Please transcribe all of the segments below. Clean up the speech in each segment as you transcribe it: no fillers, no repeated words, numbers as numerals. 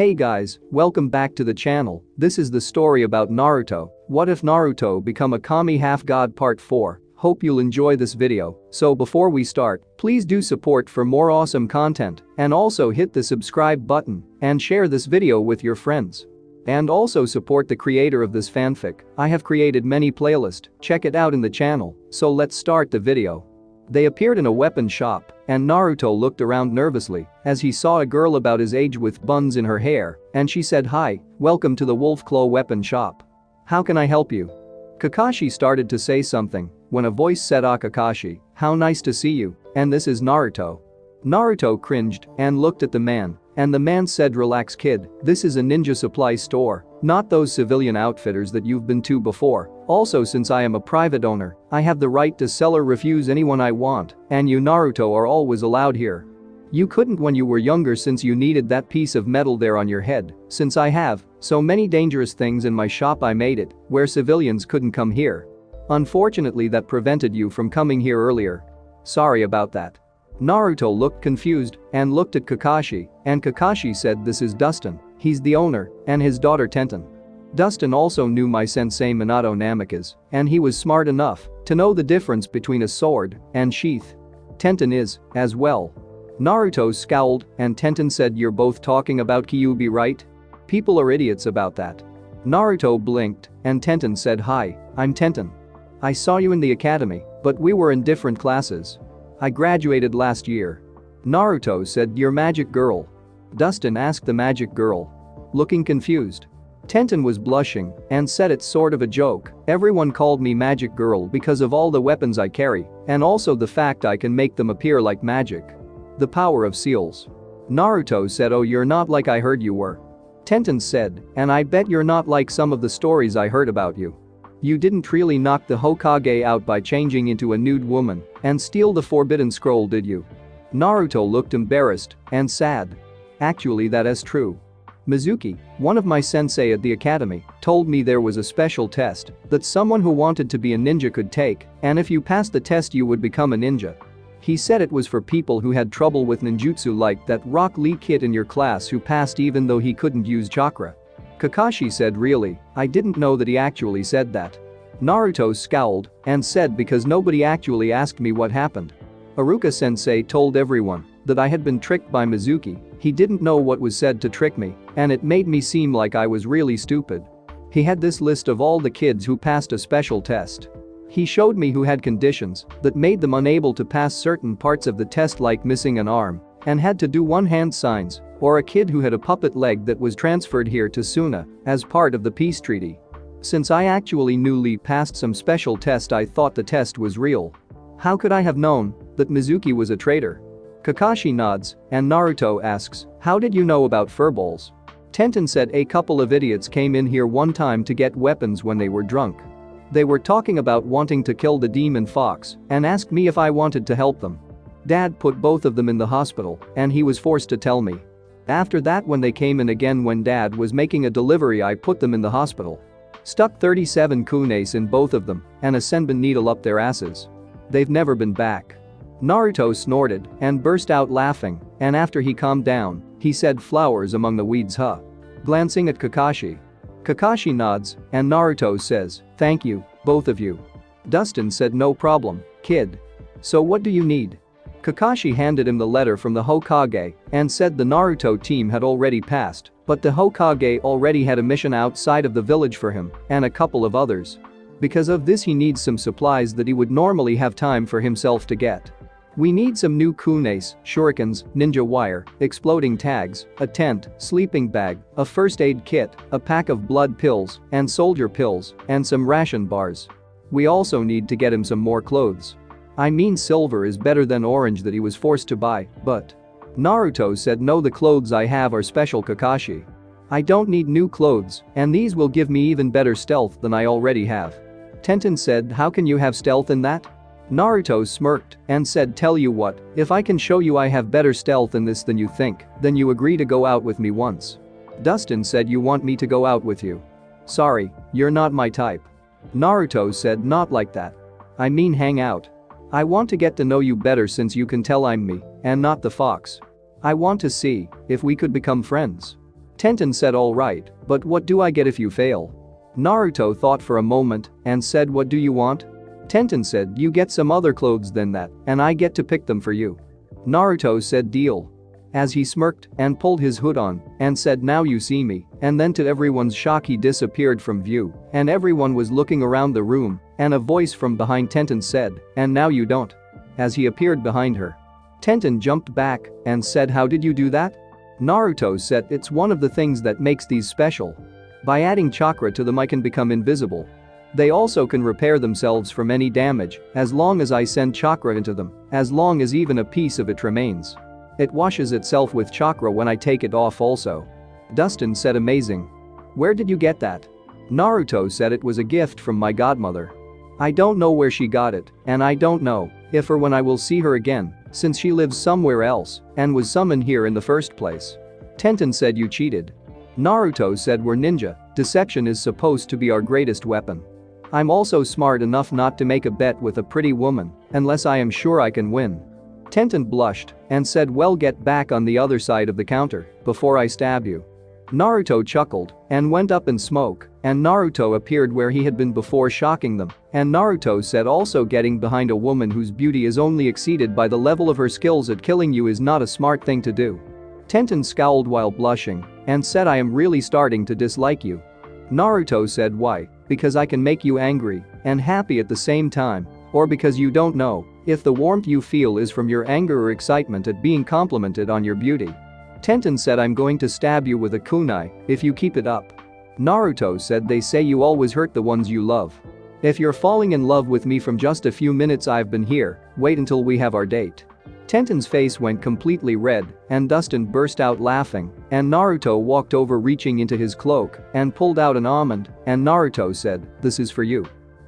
Hey guys, welcome back to the channel. This is the story about Naruto. What if Naruto become a kami half-god part 4? Hope you'll enjoy this video. So before we start, please do support for more awesome content and also hit the subscribe button and share this video with your friends. And also support the creator of this fanfic. I have created many playlists, check it out in the channel. So let's start the video. They appeared in a weapon shop, and Naruto looked around nervously as he saw a girl about his age with buns in her hair, and she said, "Hi, welcome to the Wolf Claw weapon shop. How can I help you?" Kakashi started to say something when a voice said, "Ah, Kakashi, how nice to see you, and this is Naruto." Naruto cringed and looked at the man, and the man said, "Relax kid, this is a ninja supply store, not those civilian outfitters that you've been to before. Also, since I am a private owner, I have the right to sell or refuse anyone I want, and you Naruto are always allowed here. You couldn't when you were younger since you needed that piece of metal there on your head. Since I have so many dangerous things in my shop, I made it where civilians couldn't come here. Unfortunately, that prevented you from coming here earlier. Sorry about that." Naruto looked confused and looked at Kakashi, and Kakashi said, "This is Dustin, he's the owner, and his daughter Tenten." Dustin also knew my sensei Minato Namikaze, and he was smart enough to know the difference between a sword and sheath. Tenten is, as well. Naruto scowled and Tenten said, "You're both talking about Kyuubi, right? People are idiots about that." Naruto blinked and Tenten said, "Hi, I'm Tenten. I saw you in the academy, but we were in different classes. I graduated last year." Naruto said, "You're magic girl?" Dustin asked the magic girl. Looking confused. Tenten was blushing and said, "It's sort of a joke. Everyone called me magic girl because of all the weapons I carry and also the fact I can make them appear like magic. The power of seals." Naruto said, "Oh, you're not like I heard you were." Tenten said, "And I bet you're not like some of the stories I heard about you. You didn't really knock the Hokage out by changing into a nude woman and steal the forbidden scroll, did you?" Naruto looked embarrassed and sad. "Actually, that is true. Mizuki, one of my sensei at the academy, told me there was a special test that someone who wanted to be a ninja could take, and if you passed the test you would become a ninja. He said it was for people who had trouble with ninjutsu, like that Rock Lee kid in your class who passed even though he couldn't use chakra." Kakashi said, "Really? I didn't know that he actually said that." Naruto scowled and said, "Because nobody actually asked me what happened. Iruka-sensei told everyone that I had been tricked by Mizuki. He didn't know what was said to trick me, and it made me seem like I was really stupid. He had this list of all the kids who passed a special test. He showed me who had conditions that made them unable to pass certain parts of the test, like missing an arm and had to do one-hand signs, or a kid who had a puppet leg that was transferred here to Suna as part of the peace treaty. Since I actually knew Lee passed some special test, I thought the test was real. How could I have known that Mizuki was a traitor?" Kakashi nods and Naruto asks, "How did you know about furballs?" Tenten said, "A couple of idiots came in here one time to get weapons when they were drunk. They were talking about wanting to kill the demon fox and asked me if I wanted to help them. Dad put both of them in the hospital and he was forced to tell me. After that, when they came in again when Dad was making a delivery, I put them in the hospital. Stuck 37 kunes in both of them and a senbon needle up their asses. They've never been back." Naruto snorted and burst out laughing, and after he calmed down, he said, "Flowers among the weeds, huh?" Glancing at Kakashi. Kakashi nods and Naruto says, "Thank you, both of you." Dustin said, "No problem, kid. So what do you need?" Kakashi handed him the letter from the Hokage and said the Naruto team had already passed, but the Hokage already had a mission outside of the village for him and a couple of others. Because of this, he needs some supplies that he would normally have time for himself to get. We need some new kunes, shurikens, ninja wire, exploding tags, a tent, sleeping bag, a first aid kit, a pack of blood pills and soldier pills, and some ration bars. We also need to get him some more clothes. I mean, silver is better than orange that he was forced to buy, but..." Naruto said, "No, the clothes I have are special, Kakashi. I don't need new clothes, and these will give me even better stealth than I already have." Tenten said, "How can you have stealth in that?" Naruto smirked and said, "Tell you what, if I can show you I have better stealth in this than you think, then you agree to go out with me once." Dustin said, "You want me to go out with you? Sorry, you're not my type." Naruto said, "Not like that. I mean hang out. I want to get to know you better since you can tell I'm me and not the fox. I want to see if we could become friends." Tenten said alright, but what do I get if you fail? Naruto thought for a moment and said what do you want? Tenten said you get some other clothes than that and I get to pick them for you. Naruto said deal. As he smirked and pulled his hood on and said now you see me, and then to everyone's shock he disappeared from view and everyone was looking around the room and a voice from behind Tenten said, and now you don't. As he appeared behind her. Tenten jumped back and said how did you do that? Naruto said it's one of the things that makes these special. By adding chakra to them I can become invisible. They also can repair themselves from any damage as long as I send chakra into them, as long as even a piece of it remains. It washes itself with chakra when I take it off also. Dustin said amazing. Where did you get that? Naruto said it was a gift from my godmother. I don't know where she got it, and I don't know if or when I will see her again, since she lives somewhere else and was summoned here in the first place. Tenten said you cheated. Naruto said we're ninja, deception is supposed to be our greatest weapon. I'm also smart enough not to make a bet with a pretty woman unless I am sure I can win. Tenten blushed and said well get back on the other side of the counter before I stab you. Naruto chuckled and went up in smoke and Naruto appeared where he had been before shocking them and Naruto said also getting behind a woman whose beauty is only exceeded by the level of her skills at killing you is not a smart thing to do. Tenten scowled while blushing and said I am really starting to dislike you. Naruto said why? Because I can make you angry and happy at the same time, or because you don't know if the warmth you feel is from your anger or excitement at being complimented on your beauty. Tenten said I'm going to stab you with a kunai if you keep it up. Naruto said they say you always hurt the ones you love. If you're falling in love with me from just a few minutes I've been here, wait until we have our date. Tenten's face went completely red and Dustin burst out laughing and Naruto walked over reaching into his cloak and pulled out an almond and Naruto said, this is for you.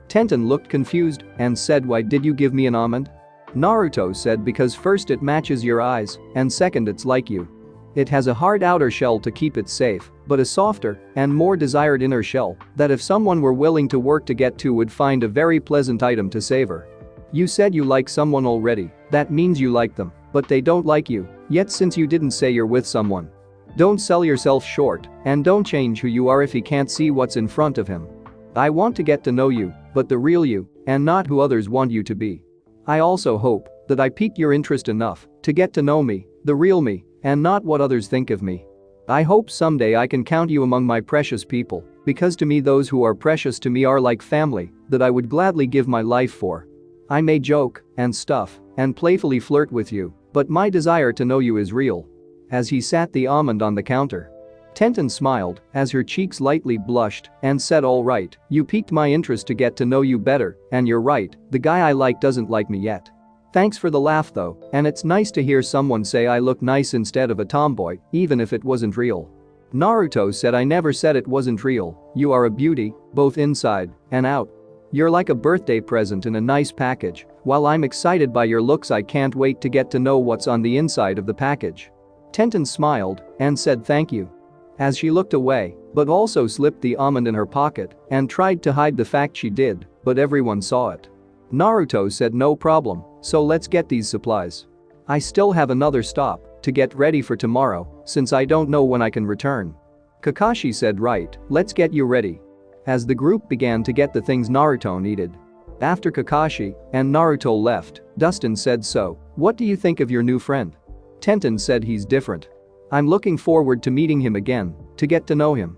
Tenten looked confused and said why did you give me an almond? Naruto said because first it matches your eyes and second it's like you. It has a hard outer shell to keep it safe, but a softer and more desired inner shell that if someone were willing to work to get to would find a very pleasant item to savor. You said you like someone already, that means you like them, but they don't like you, yet since you didn't say you're with someone. Don't sell yourself short and don't change who you are if he can't see what's in front of him. I want to get to know you, but the real you and not who others want you to be. I also hope that I pique your interest enough to get to know me, the real me, and not what others think of me. I hope someday I can count you among my precious people, because to me those who are precious to me are like family that I would gladly give my life for. I may joke and stuff and playfully flirt with you, but my desire to know you is real. As he sat the almond on the counter. Tenten smiled as her cheeks lightly blushed and said alright, you piqued my interest to get to know you better, and you're right, the guy I like doesn't like me yet. Thanks for the laugh though, and it's nice to hear someone say I look nice instead of a tomboy, even if it wasn't real. Naruto said I never said it wasn't real, you are a beauty, both inside and out. You're like a birthday present in a nice package, while I'm excited by your looks I can't wait to get to know what's on the inside of the package. Tenten smiled and said thank you. As she looked away, but also slipped the almond in her pocket and tried to hide the fact she did, but everyone saw it. Naruto said no problem, so let's get these supplies. I still have another stop to get ready for tomorrow, since I don't know when I can return. Kakashi said right, let's get you ready. As the group began to get the things Naruto needed. After Kakashi and Naruto left, Dustin said so, what do you think of your new friend? Tenten said he's different. I'm looking forward to meeting him again, to get to know him.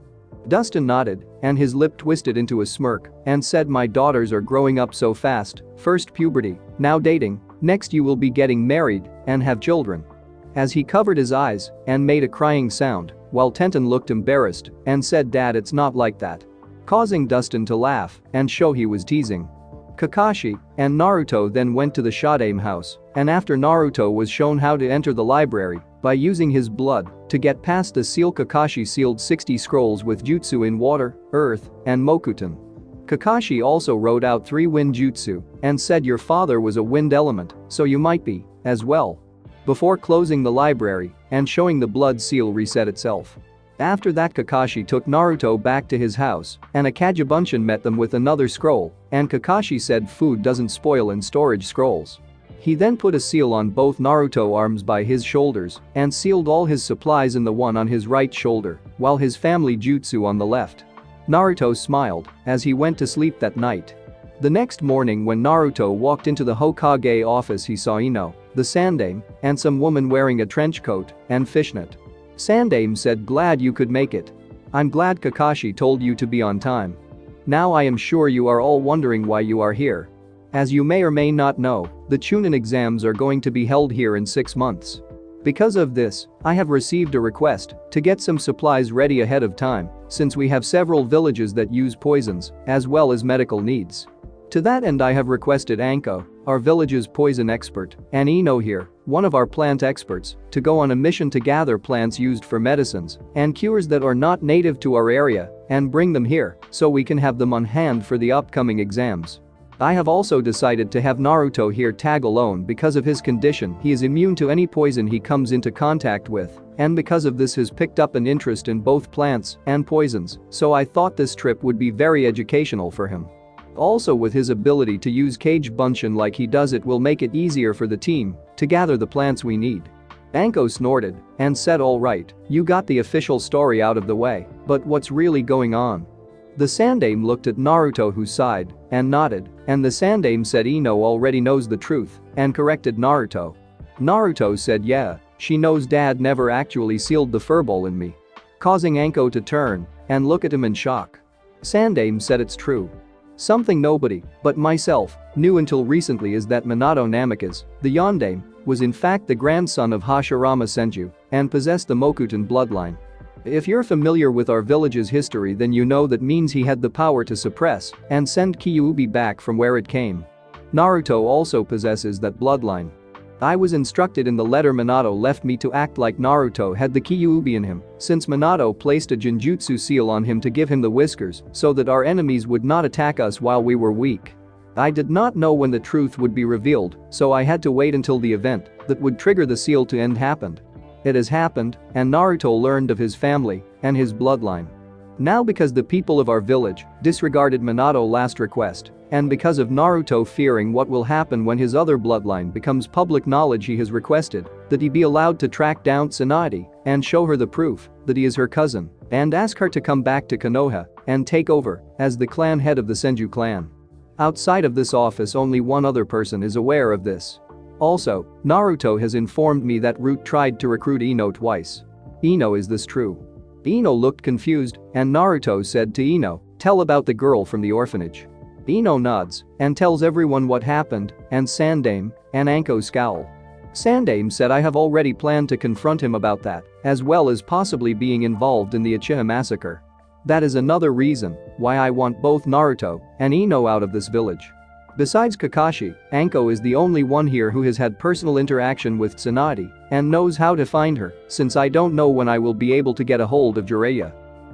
Dustin nodded, and his lip twisted into a smirk, and said my daughters are growing up so fast, first puberty, now dating, next you will be getting married and have children. As he covered his eyes and made a crying sound, while Tenten looked embarrassed and said Dad it's not like that. Causing Dustin to laugh and show he was teasing. Kakashi and Naruto then went to the Shadame house, and after Naruto was shown how to enter the library by using his blood to get past the seal, Kakashi sealed 60 scrolls with jutsu in water, earth, and Mokuton. Kakashi also wrote out 3 wind jutsu and said your father was a wind element, so you might be, as well. Before closing the library and showing the blood seal reset itself. After that Kakashi took Naruto back to his house and Akajibunshin met them with another scroll and Kakashi said food doesn't spoil in storage scrolls. He then put a seal on both Naruto arms by his shoulders and sealed all his supplies in the one on his right shoulder, while his family jutsu on the left. Naruto smiled as he went to sleep that night. The next morning when Naruto walked into the Hokage office, he saw Ino, the Sandame, and some woman wearing a trench coat and fishnet. Sandame said, "Glad you could make it. I'm glad Kakashi told you to be on time. Now I am sure you are all wondering why you are here. As you may or may not know, the Chunin exams are going to be held here in 6 months. Because of this, I have received a request to get some supplies ready ahead of time, since we have several villages that use poisons, as well as medical needs. To that end I have requested Anko, our village's poison expert, and Ino here, one of our plant experts, to go on a mission to gather plants used for medicines and cures that are not native to our area and bring them here so we can have them on hand for the upcoming exams. I have also decided to have Naruto here tag alone because of his condition. He is immune to any poison he comes into contact with, and because of this has picked up an interest in both plants and poisons, so I thought this trip would be very educational for him. Also, with his ability to use Kage Bunshin like he does, it will make it easier for the team to gather the plants we need." Anko snorted and said, "All right, you got the official story out of the way, but what's really going on?" The Sandame looked at Naruto, who sighed and nodded, and the Sandame said Ino already knows the truth and corrected Naruto. Naruto said, "Yeah, she knows Dad never actually sealed the furball in me," causing Anko to turn and look at him in shock. Sandame said, "It's true. Something nobody, but myself, knew until recently is that Minato Namikaze, the Yondaime, was in fact the grandson of Hashirama Senju and possessed the Mokuton bloodline. If you're familiar with our village's history, then you know that means he had the power to suppress and send Kyuubi back from where it came. Naruto also possesses that bloodline. I was instructed in the letter Minato left me to act like Naruto had the Kyuubi in him, since Minato placed a Genjutsu seal on him to give him the whiskers so that our enemies would not attack us while we were weak. I did not know when the truth would be revealed, so I had to wait until the event that would trigger the seal to end happened. It has happened, and Naruto learned of his family and his bloodline. Now, because the people of our village disregarded Minato's last request, and because of Naruto fearing what will happen when his other bloodline becomes public knowledge, he has requested that he be allowed to track down Tsunade and show her the proof that he is her cousin and ask her to come back to Konoha and take over as the clan head of the Senju clan. Outside of this office, only one other person is aware of this. Also, Naruto has informed me that Root tried to recruit Ino twice. Ino, is this true? Ino looked confused, and Naruto said to Ino, "Tell about the girl from the orphanage." Ino nods and tells everyone what happened, and Sandame and Anko scowl. Sandame said, "I have already planned to confront him about that, as well as possibly being involved in the Uchiha massacre. That is another reason why I want both Naruto and Ino out of this village." Besides Kakashi, Anko is the only one here who has had personal interaction with Tsunade and knows how to find her, since I don't know when I will be able to get a hold of Jiraiya.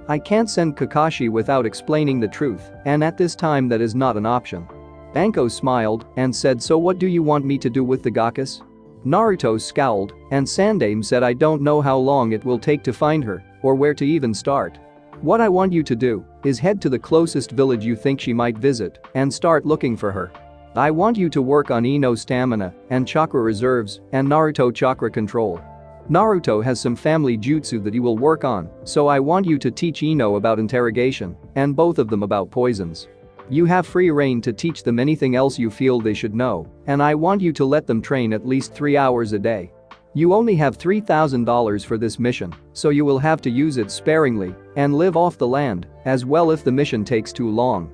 I can't send Kakashi without explaining the truth, and at this time that is not an option. Anko smiled and said, "So what do you want me to do with the Gakus?" Naruto scowled, and Sandame said, "I don't know how long it will take to find her or where to even start. What I want you to do is head to the closest village you think she might visit and start looking for her. I want you to work on Ino's stamina and chakra reserves and Naruto chakra control. Naruto has some family jutsu that he will work on, so I want you to teach Ino about interrogation and both of them about poisons. You have free reign to teach them anything else you feel they should know, and I want you to let them train at least 3 hours a day. You only have $3,000 for this mission, so you will have to use it sparingly and live off the land as well if the mission takes too long."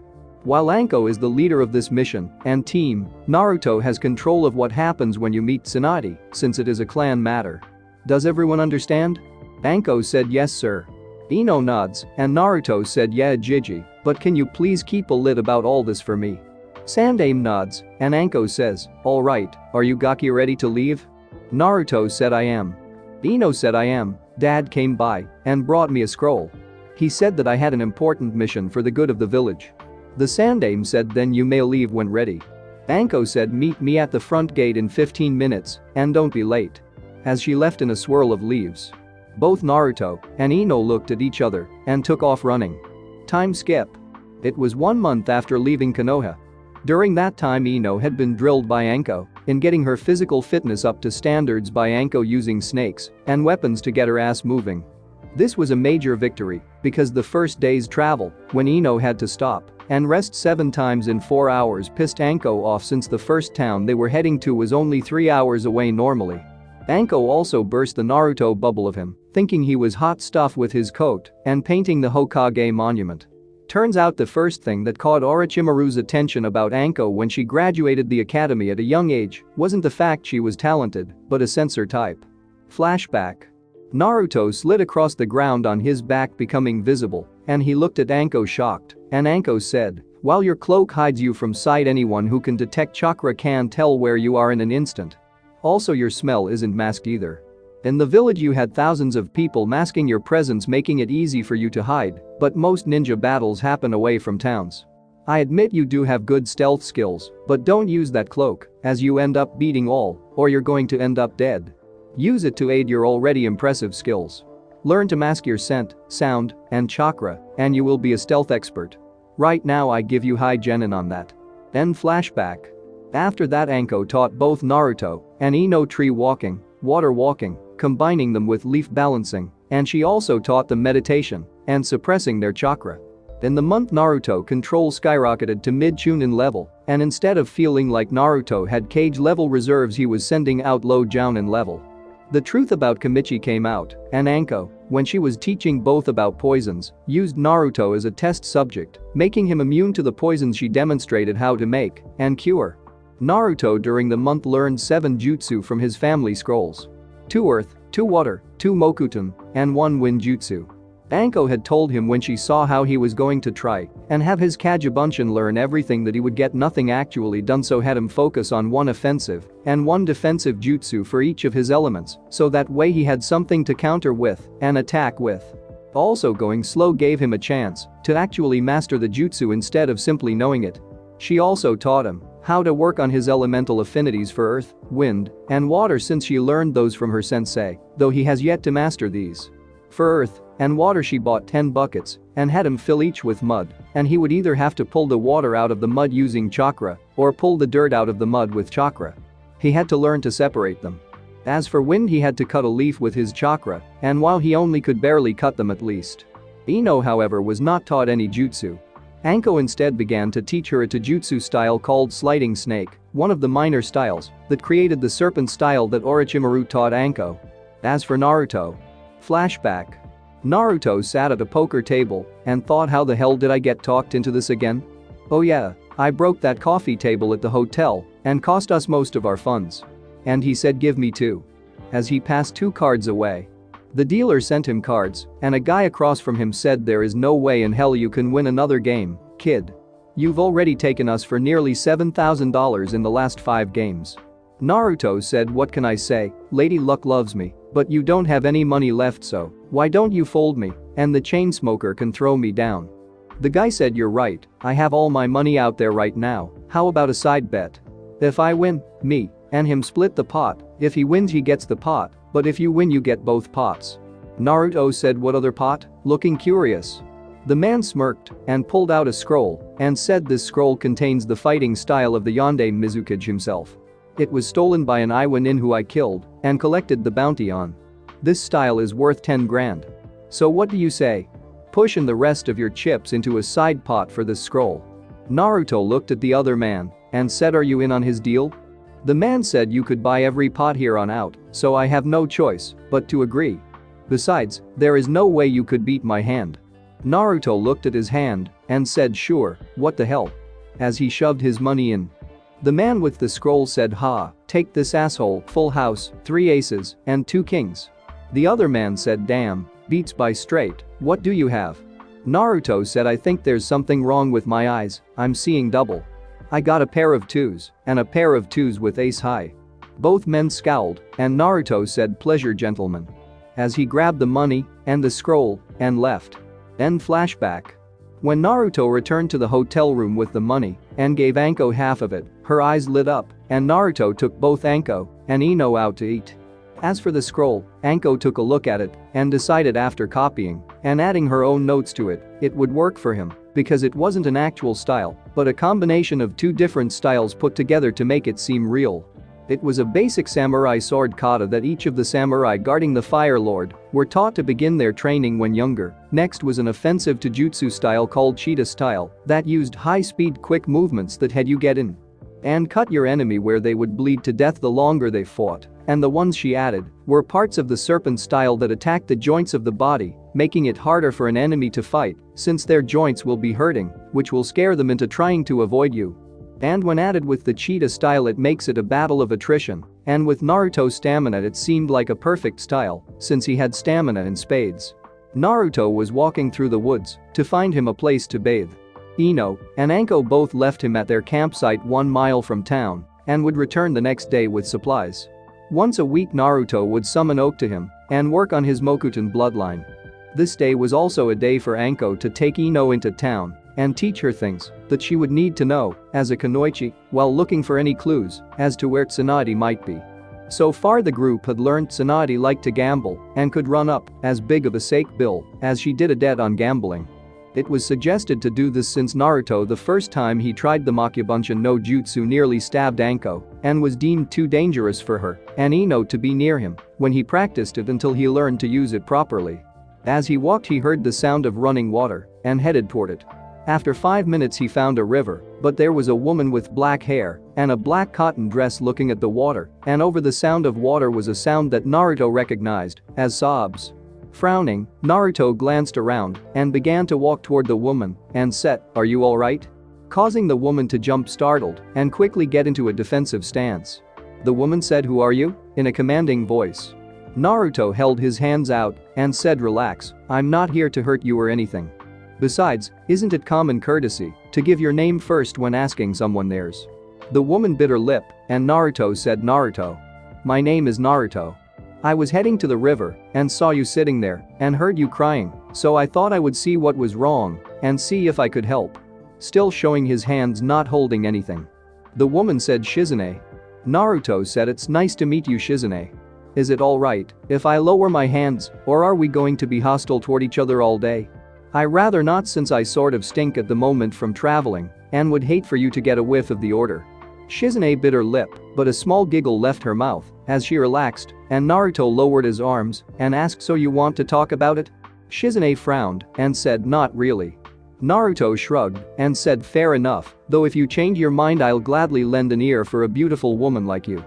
While Anko is the leader of this mission and team, Naruto has control of what happens when you meet Tsunade, since it is a clan matter. Does everyone understand? Anko said, "Yes, sir." Ino nods, and Naruto said, "Yeah, Jiji, but can you please keep a lid about all this for me?" Sandame nods, and Anko says, "All right, are you Gaki ready to leave?" Naruto said, "I am." Ino said, "I am. Dad came by and brought me a scroll. He said that I had an important mission for the good of the village." The Sandame said, "Then you may leave when ready." Anko said, "Meet me at the front gate in 15 minutes and don't be late." As she left in a swirl of leaves, both Naruto and Ino looked at each other and took off running. Time skip. It was 1 month after leaving Konoha. During that time, Ino had been drilled by Anko in getting her physical fitness up to standards by Anko using snakes and weapons to get her ass moving. This was a major victory because the first day's travel, when Ino had to stop and rest 7 times in 4 hours, pissed Anko off since the first town they were heading to was only 3 hours away normally. Anko also burst the Naruto bubble of him, thinking he was hot stuff with his coat and painting the Hokage monument. Turns out the first thing that caught Orochimaru's attention about Anko when she graduated the academy at a young age wasn't the fact she was talented, but a sensor type. Flashback. Naruto slid across the ground on his back, becoming visible, and he looked at Anko shocked, and Anko said, "While your cloak hides you from sight, anyone who can detect chakra can tell where you are in an instant. Also, your smell isn't masked either. In the village you had thousands of people masking your presence, making it easy for you to hide, but most ninja battles happen away from towns. I admit you do have good stealth skills, but don't use that cloak, as you end up beating all, or you're going to end up dead. Use it to aid your already impressive skills. Learn to mask your scent, sound, and chakra, and you will be a stealth expert. Right now I give you high genin on that." End flashback. After that, Anko taught both Naruto and Ino tree walking, water walking, combining them with leaf balancing, and she also taught them meditation and suppressing their chakra. In the month, Naruto control skyrocketed to mid-chunin level, and instead of feeling like Naruto had cage level reserves, he was sending out low jounin level. The truth about Kimichi came out, and Anko, when she was teaching both about poisons, used Naruto as a test subject, making him immune to the poisons she demonstrated how to make and cure. Naruto during the month learned 7 jutsu from his family scrolls. 2 earth, 2 water, 2 mokuton, and 1 wind jutsu. Anko had told him when she saw how he was going to try and have his Kagebunshin learn everything that he would get nothing actually done, so had him focus on 1 offensive and 1 defensive jutsu for each of his elements, so that way he had something to counter with and attack with. Also, going slow gave him a chance to actually master the jutsu instead of simply knowing it. She also taught him how to work on his elemental affinities for earth, wind, and water, since she learned those from her sensei, though he has yet to master these. For earth and water she bought 10 buckets and had him fill each with mud, and he would either have to pull the water out of the mud using chakra or pull the dirt out of the mud with chakra. He had to learn to separate them. As for wind, he had to cut a leaf with his chakra, and while he only could barely cut them at least. Ino, however, was not taught any jutsu. Anko instead began to teach her a taijutsu style called sliding snake, one of the minor styles that created the serpent style that Orochimaru taught Anko. As for Naruto. Flashback. Naruto sat at a poker table and thought, how the hell did I get talked into this again? Oh yeah, I broke that coffee table at the hotel and cost us most of our funds. And he said, give me 2. As he passed 2 cards away. The dealer sent him cards, and a guy across from him said, there is no way in hell you can win another game, kid. You've already taken us for nearly $7,000 in the last 5 games. Naruto said, what can I say, Lady Luck loves me, but you don't have any money left, so why don't you fold me, and the chain smoker can throw me down. The guy said, you're right, I have all my money out there right now, how about a side bet? If I win, me and him split the pot, if he wins he gets the pot, but if you win you get both pots. Naruto said, what other pot? Looking curious. The man smirked and pulled out a scroll and said, this scroll contains the fighting style of the Yonde Mizukage himself. It was stolen by an Iwanin who I killed and collected the bounty on. This style is worth 10 grand. So what do you say? Push in the rest of your chips into a side pot for this scroll. Naruto looked at the other man and said, are you in on his deal? The man said, you could buy every pot here on out, so I have no choice but to agree. Besides, there is no way you could beat my hand. Naruto looked at his hand and said, sure, what the hell? As he shoved his money in. The man with the scroll said, ha, take this asshole, full house, 3 aces, and 2 kings. The other man said, damn, beats by straight, what do you have? Naruto said, I think there's something wrong with my eyes, I'm seeing double. I got a pair of 2s and a pair of 2s with ace high. Both men scowled, and Naruto said, pleasure, gentlemen. As he grabbed the money and the scroll and left. End flashback. When Naruto returned to the hotel room with the money and gave Anko half of it, her eyes lit up, and Naruto took both Anko and Ino out to eat. As for the scroll, Anko took a look at it and decided after copying and adding her own notes to it, it would work for him because it wasn't an actual style, but a combination of 2 different styles put together to make it seem real. It was a basic samurai sword kata that each of the samurai guarding the Fire Lord were taught to begin their training when younger. Next was an offensive Taijutsu style called Cheetah Style that used high-speed quick movements that had you get in and cut your enemy where they would bleed to death the longer they fought. And the ones she added were parts of the serpent style that attacked the joints of the body, making it harder for an enemy to fight since their joints will be hurting, which will scare them into trying to avoid you. And when added with the Cheetah style, it makes it a battle of attrition, and with Naruto's stamina it seemed like a perfect style since he had stamina in spades. Naruto was walking through the woods to find him a place to bathe. Ino and Anko both left him at their campsite 1 mile from town and would return the next day with supplies. Once a week Naruto would summon Oak to him and work on his Mokuton bloodline. This day was also a day for Anko to take Ino into town and teach her things that she would need to know as a kunoichi while looking for any clues as to where Tsunade might be. So far the group had learned Tsunade liked to gamble and could run up as big of a sake bill as she did a debt on gambling. It was suggested to do this since Naruto the first time he tried the Makyubunshin no Jutsu nearly stabbed Anko and was deemed too dangerous for her and Ino to be near him when he practiced it until he learned to use it properly. As he walked he heard the sound of running water and headed toward it. After 5 minutes he found a river, but there was a woman with black hair and a black cotton dress looking at the water, and over the sound of water was a sound that Naruto recognized as sobs. Frowning, Naruto glanced around and began to walk toward the woman and said, "Are you alright?" causing the woman to jump startled and quickly get into a defensive stance. The woman said, "Who are you?" in a commanding voice. Naruto held his hands out and said, "Relax, I'm not here to hurt you or anything. Besides, isn't it common courtesy to give your name first when asking someone theirs?" The woman bit her lip and Naruto said, "Naruto. My name is Naruto. I was heading to the river and saw you sitting there and heard you crying, so I thought I would see what was wrong and see if I could help." Still showing his hands not holding anything. The woman said, "Shizune." Naruto said, "It's nice to meet you, Shizune. Is it alright if I lower my hands, or are we going to be hostile toward each other all day? I rather not since I sort of stink at the moment from traveling and would hate for you to get a whiff of the odor." Shizune bit her lip, but a small giggle left her mouth as she relaxed and Naruto lowered his arms and asked, "So you want to talk about it?" Shizune frowned and said, "Not really." Naruto shrugged and said, "Fair enough, though if you change your mind I'll gladly lend an ear for a beautiful woman like you."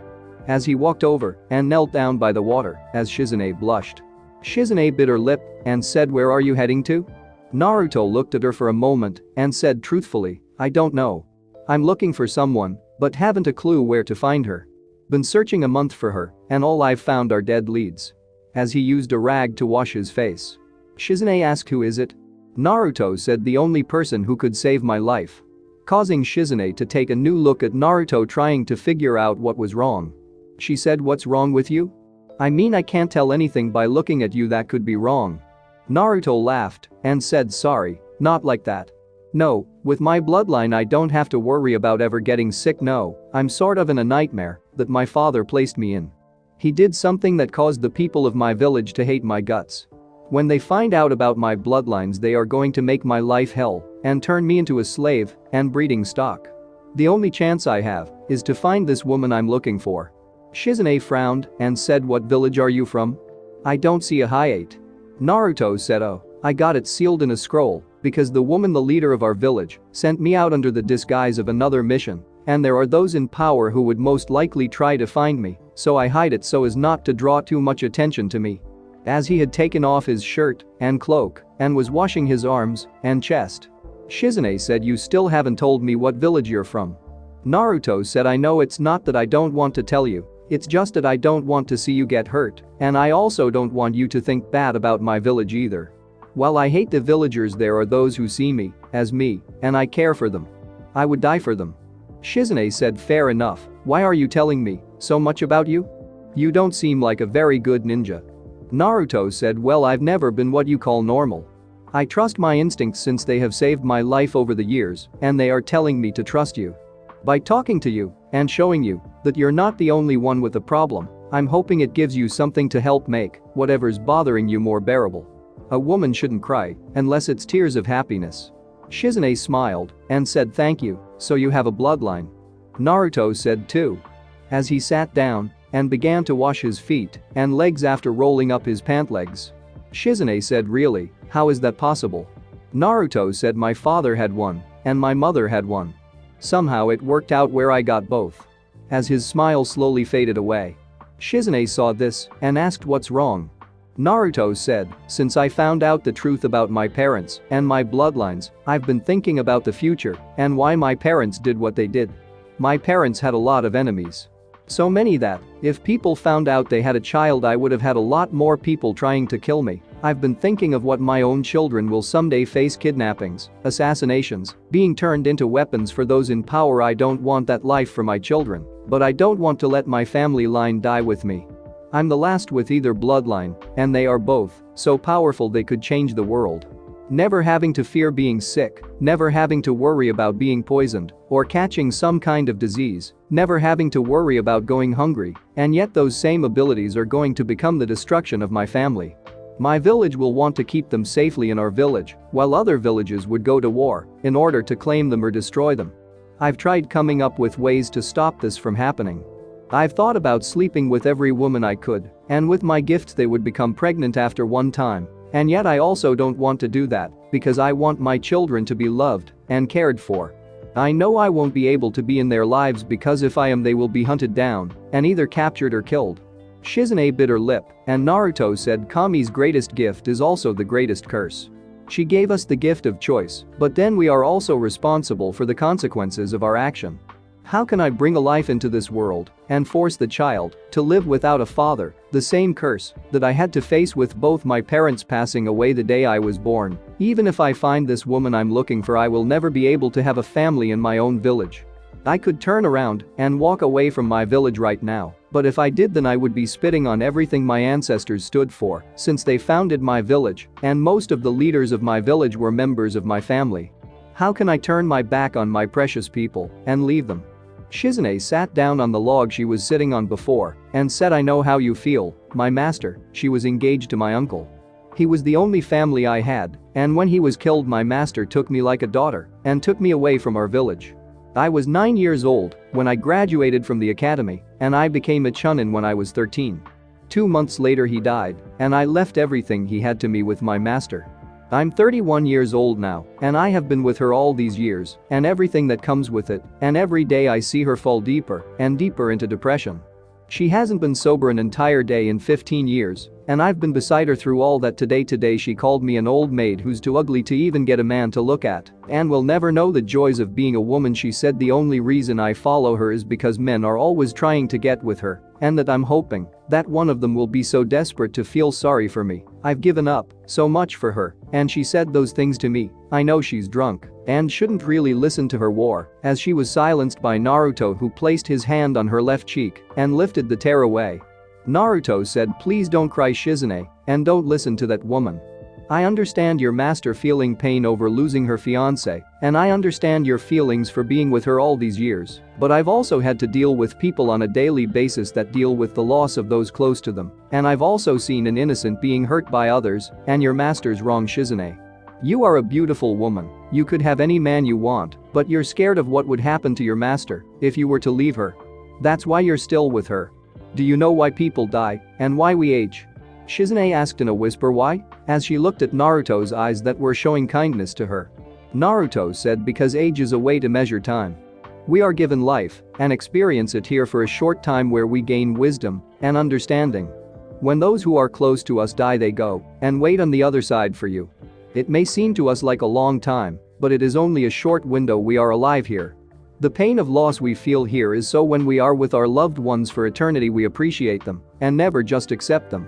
As he walked over and knelt down by the water as Shizune blushed. Shizune bit her lip and said, "Where are you heading to?" Naruto looked at her for a moment and said truthfully, "I don't know. I'm looking for someone, but haven't a clue where to find her. Been searching a month for her, and all I've found are dead leads." As he used a rag to wash his face. Shizune asked, "Who is it?" Naruto said, "The only person who could save my life." Causing Shizune to take a new look at Naruto trying to figure out what was wrong. She said, "What's wrong with you?" "I mean I can't tell anything by looking at you that could be wrong." Naruto laughed and said, "Sorry, not like that. No, with my bloodline I don't have to worry about ever getting sick. No, I'm sort of in a nightmare that my father placed me in. He did something that caused the people of my village to hate my guts. When they find out about my bloodlines they are going to make my life hell and turn me into a slave and breeding stock. The only chance I have is to find this woman I'm looking for." Shizune frowned and said, "What village are you from?" "I don't see a Hayate." Naruto said, "Oh, I got it sealed in a scroll because the woman the leader of our village sent me out under the disguise of another mission, and there are those in power who would most likely try to find me, so I hide it so as not to draw too much attention to me." As he had taken off his shirt and cloak and was washing his arms and chest. Shizune said, "You still haven't told me what village you're from." Naruto said, "I know it's not that I don't want to tell you. It's just that I don't want to see you get hurt, and I also don't want you to think bad about my village either. While I hate the villagers there are those who see me as me, and I care for them. I would die for them." Shizune said, "Fair enough, why are you telling me so much about you? You don't seem like a very good ninja." Naruto said, "Well, I've never been what you call normal. I trust my instincts since they have saved my life over the years, and they are telling me to trust you. By talking to you and showing you that you're not the only one with a problem, I'm hoping it gives you something to help make whatever's bothering you more bearable. A woman shouldn't cry unless it's tears of happiness." Shizune smiled and said, "Thank you, so you have a bloodline?" Naruto said, "Too." as he sat down and began to wash his feet and legs after rolling up his pant legs. Shizune said, "Really? How is that possible?" Naruto said, "My father had one and my mother had one. Somehow it worked out where I got both." As his smile slowly faded away, Shizune saw this and asked, "What's wrong?" Naruto said, "Since I found out the truth about my parents and my bloodlines, I've been thinking about the future and why my parents did what they did. My parents had a lot of enemies. So many that, if people found out they had a child, I would have had a lot more people trying to kill me. I've been thinking of what my own children will someday face: kidnappings, assassinations, being turned into weapons for those in power. I don't want that life for my children, but I don't want to let my family line die with me. I'm the last with either bloodline, and they are both so powerful they could change the world. Never having to fear being sick, never having to worry about being poisoned or catching some kind of disease, never having to worry about going hungry, and yet those same abilities are going to become the destruction of my family. My village will want to keep them safely in our village, while other villages would go to war in order to claim them or destroy them. I've tried coming up with ways to stop this from happening. I've thought about sleeping with every woman I could, and with my gifts they would become pregnant after one time. And yet I also don't want to do that because I want my children to be loved and cared for. I know I won't be able to be in their lives because if I am, they will be hunted down and either captured or killed." Shizune bit her lip, and Naruto said, "Kami's greatest gift is also the greatest curse. She gave us the gift of choice, but then we are also responsible for the consequences of our action. How can I bring a life into this world and force the child to live without a father, the same curse that I had to face with both my parents passing away the day I was born? Even if I find this woman I'm looking for, I will never be able to have a family in my own village. I could turn around and walk away from my village right now, but if I did, then I would be spitting on everything my ancestors stood for since they founded my village, and most of the leaders of my village were members of my family. How can I turn my back on my precious people and leave them?" Shizune sat down on the log she was sitting on before and said, "I know how you feel, my master." She was engaged to my uncle. He was the only family I had, and when he was killed, my master took me like a daughter and took me away from our village. I was 9 years old when I graduated from the academy, and I became a chunin when I was 13. 2 months later he died, and I left everything he had to me with my master. I'm 31 years old now, and I have been with her all these years and everything that comes with it, and every day I see her fall deeper and deeper into depression. She hasn't been sober an entire day in 15 years, and I've been beside her through all that. Today she called me an old maid who's too ugly to even get a man to look at and will never know the joys of being a woman. She said the only reason I follow her is because men are always trying to get with her, and that I'm hoping that one of them will be so desperate to feel sorry for me. I've given up so much for her, and she said those things to me. I know she's drunk and shouldn't really listen to her war," as she was silenced by Naruto, who placed his hand on her left cheek and lifted the tear away. Naruto said, "Please don't cry, Shizune, and don't listen to that woman. I understand your master feeling pain over losing her fiancé, and I understand your feelings for being with her all these years, but I've also had to deal with people on a daily basis that deal with the loss of those close to them, and I've also seen an innocent being hurt by others, and your master's wrong, Shizune. You are a beautiful woman, you could have any man you want, but you're scared of what would happen to your master if you were to leave her. That's why you're still with her. Do you know why people die and why we age?" Shizune asked in a whisper. "Why?" as she looked at Naruto's eyes that were showing kindness to her. Naruto said, "Because age is a way to measure time. We are given life and experience it here for a short time where we gain wisdom and understanding. When those who are close to us die, they go and wait on the other side for you. It may seem to us like a long time, but it is only a short window we are alive here. The pain of loss we feel here is so when we are with our loved ones for eternity we appreciate them and never just accept them.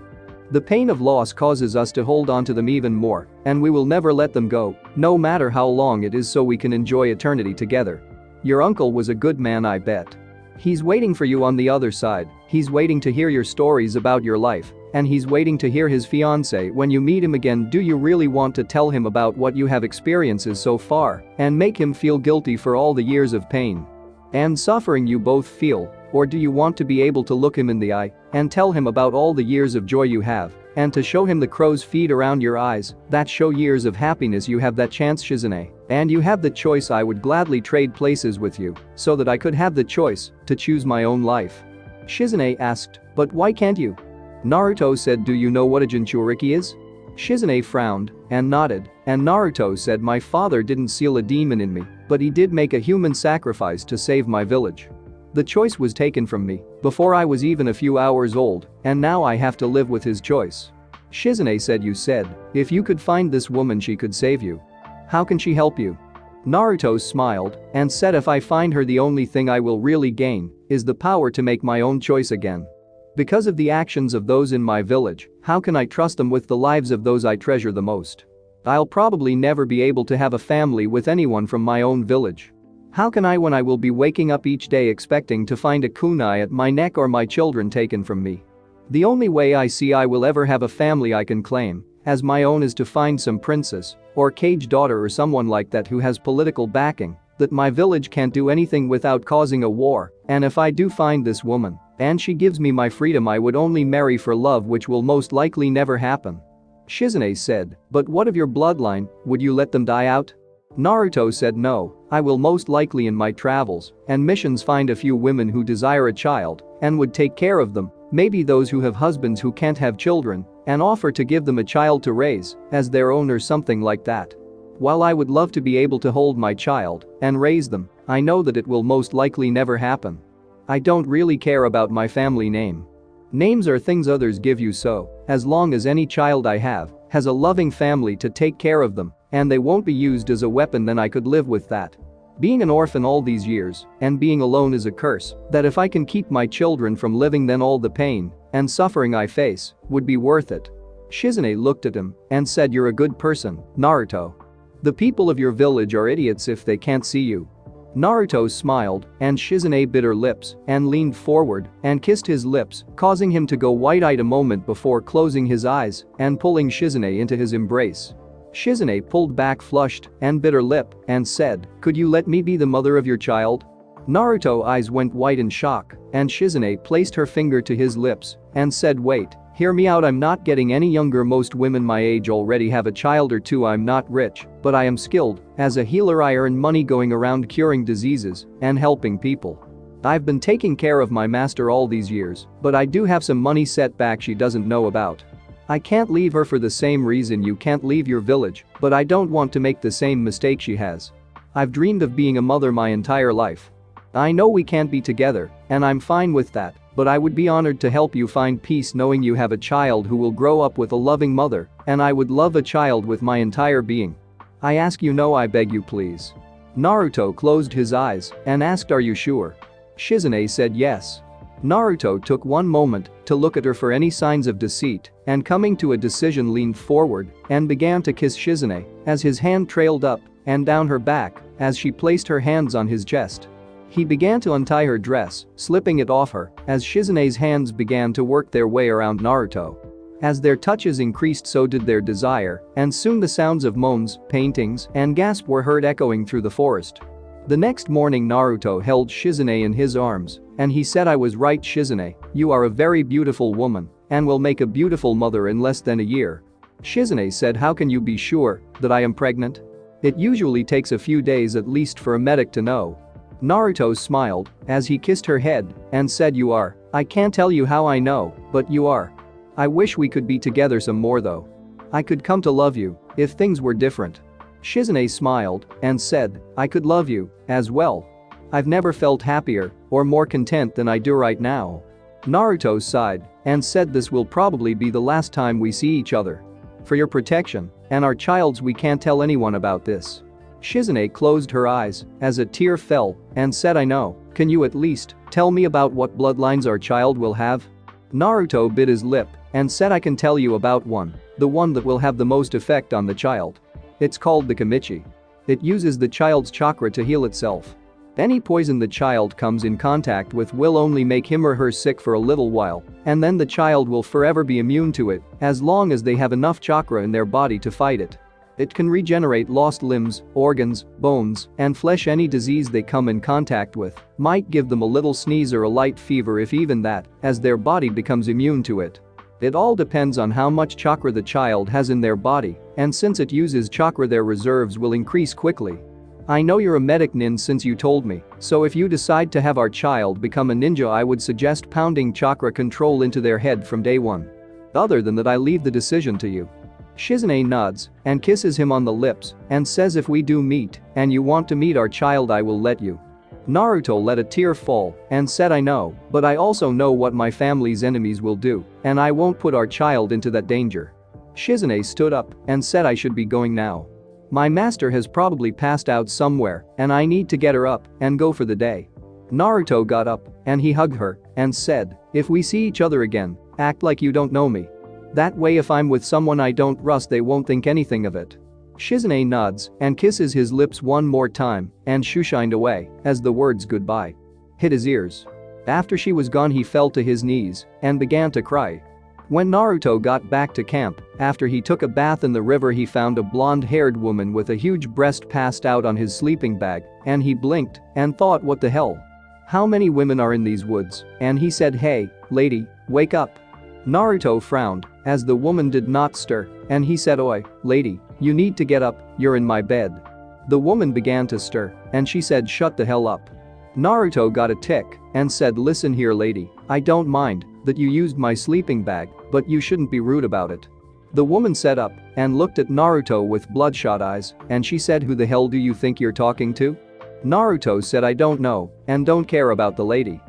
The pain of loss causes us to hold on to them even more, and we will never let them go, no matter how long it is, so we can enjoy eternity together. Your uncle was a good man, I bet. He's waiting for you on the other side, he's waiting to hear your stories about your life, and he's waiting to hear his fiancé when you meet him again. Do you really want to tell him about what you have experiences so far and make him feel guilty for all the years of pain and suffering you both feel? Or do you want to be able to look him in the eye and tell him about all the years of joy you have and to show him the crow's feet around your eyes that show years of happiness? You have that chance, Shizune, and you have the choice. I would gladly trade places with you so that I could have the choice to choose my own life. Shizune asked, "But why can't you?" Naruto said, "Do you know what a Jinchuriki is?" Shizune frowned and nodded, and Naruto said, "My father didn't seal a demon in me, but he did make a human sacrifice to save my village. The choice was taken from me before I was even a few hours old, and now I have to live with his choice." Shizune said, "You said, if you could find this woman she could save you. How can she help you?" Naruto smiled and said, "If I find her, the only thing I will really gain is the power to make my own choice again. Because of the actions of those in my village, how can I trust them with the lives of those I treasure the most? I'll probably never be able to have a family with anyone from my own village. How can I when I will be waking up each day expecting to find a kunai at my neck or my children taken from me? The only way I see I will ever have a family I can claim as my own is to find some princess or cage daughter or someone like that who has political backing that my village can't do anything without causing a war, and if I do find this woman and she gives me my freedom, I would only marry for love, which will most likely never happen." Shizune said, "But what of your bloodline, would you let them die out?" Naruto said, "No, I will most likely in my travels and missions find a few women who desire a child and would take care of them, maybe those who have husbands who can't have children, and offer to give them a child to raise as their own or something like that. While I would love to be able to hold my child and raise them, I know that it will most likely never happen. I don't really care about my family name. Names are things others give you, so as long as any child I have has a loving family to take care of them and they won't be used as a weapon, then I could live with that. Being an orphan all these years and being alone is a curse that if I can keep my children from living, then all the pain and suffering I face would be worth it." Shizune looked at him and said, "You're a good person, Naruto. The people of your village are idiots if they can't see you." Naruto smiled and Shizune bit her lips and leaned forward and kissed his lips, causing him to go wide-eyed a moment before closing his eyes and pulling Shizune into his embrace. Shizune pulled back, flushed and bit her lip and said, "Could you let me be the mother of your child?" Naruto's eyes went white in shock and Shizune placed her finger to his lips and said, "Wait, hear me out, I'm not getting any younger. Most women my age already have a child or two. I'm not rich, but I am skilled. As a healer I earn money going around curing diseases and helping people. I've been taking care of my master all these years, but I do have some money set back she doesn't know about. I can't leave her for the same reason you can't leave your village, but I don't want to make the same mistake she has. I've dreamed of being a mother my entire life. I know we can't be together, and I'm fine with that, but I would be honored to help you find peace knowing you have a child who will grow up with a loving mother, and I would love a child with my entire being. I ask you, no, I beg you, please." Naruto closed his eyes and asked, "Are you sure?" Shizune said yes. Naruto took one moment to look at her for any signs of deceit and, coming to a decision, leaned forward and began to kiss Shizune as his hand trailed up and down her back as she placed her hands on his chest. He began to untie her dress, slipping it off her as Shizune's hands began to work their way around Naruto. As their touches increased, so did their desire, and soon the sounds of moans, paintings, and gasps were heard echoing through the forest. The next morning Naruto held Shizune in his arms and he said, "I was right, Shizune, you are a very beautiful woman and will make a beautiful mother in less than a year." Shizune said, "How can you be sure that I am pregnant? It usually takes a few days at least for a medic to know." Naruto smiled as he kissed her head and said, "You are. I can't tell you how I know, but you are. I wish we could be together some more though. I could come to love you if things were different." Shizune smiled and said, "I could love you as well. I've never felt happier or more content than I do right now." Naruto sighed and said, "This will probably be the last time we see each other. For your protection and our child's, we can't tell anyone about this." Shizune closed her eyes as a tear fell and said, "I know. Can you at least tell me about what bloodlines our child will have?" Naruto bit his lip and said, "I can tell you about one, the one that will have the most effect on the child. It's called the Kimichi. It uses the child's chakra to heal itself. Any poison the child comes in contact with will only make him or her sick for a little while, and then the child will forever be immune to it as long as they have enough chakra in their body to fight it. It can regenerate lost limbs, organs, bones, and flesh. Any disease they come in contact with might give them a little sneeze or a light fever, if even that, as their body becomes immune to it. It all depends on how much chakra the child has in their body, and since it uses chakra, their reserves will increase quickly. I know you're a medic nin since you told me, so if you decide to have our child become a ninja I would suggest pounding chakra control into their head from day one. Other than that I leave the decision to you." Shizune nods and kisses him on the lips and says if we do meet and you want to meet our child I will let you. Naruto let a tear fall and said I know, but I also know what my family's enemies will do, and I won't put our child into that danger. Shizune stood up and said I should be going now. My master has probably passed out somewhere and I need to get her up and go for the day. Naruto got up and he hugged her and said, if we see each other again, act like you don't know me. That way if I'm with someone I don't trust they won't think anything of it. Shizune nods and kisses his lips one more time and shushined away as the words goodbye hit his ears. After she was gone he fell to his knees and began to cry. When Naruto got back to camp, after he took a bath in the river he found a blonde-haired woman with a huge breast passed out on his sleeping bag and he blinked and thought what the hell? How many women are in these woods? And he said hey, lady, wake up. Naruto frowned as the woman did not stir and he said oi, lady, you need to get up, you're in my bed. The woman began to stir and she said shut the hell up. Naruto got a tick and said listen here lady, I don't mind that you used my sleeping bag, but you shouldn't be rude about it. The woman sat up and looked at Naruto with bloodshot eyes and she said who the hell do you think you're talking to? Naruto said I don't know and don't care about the lady.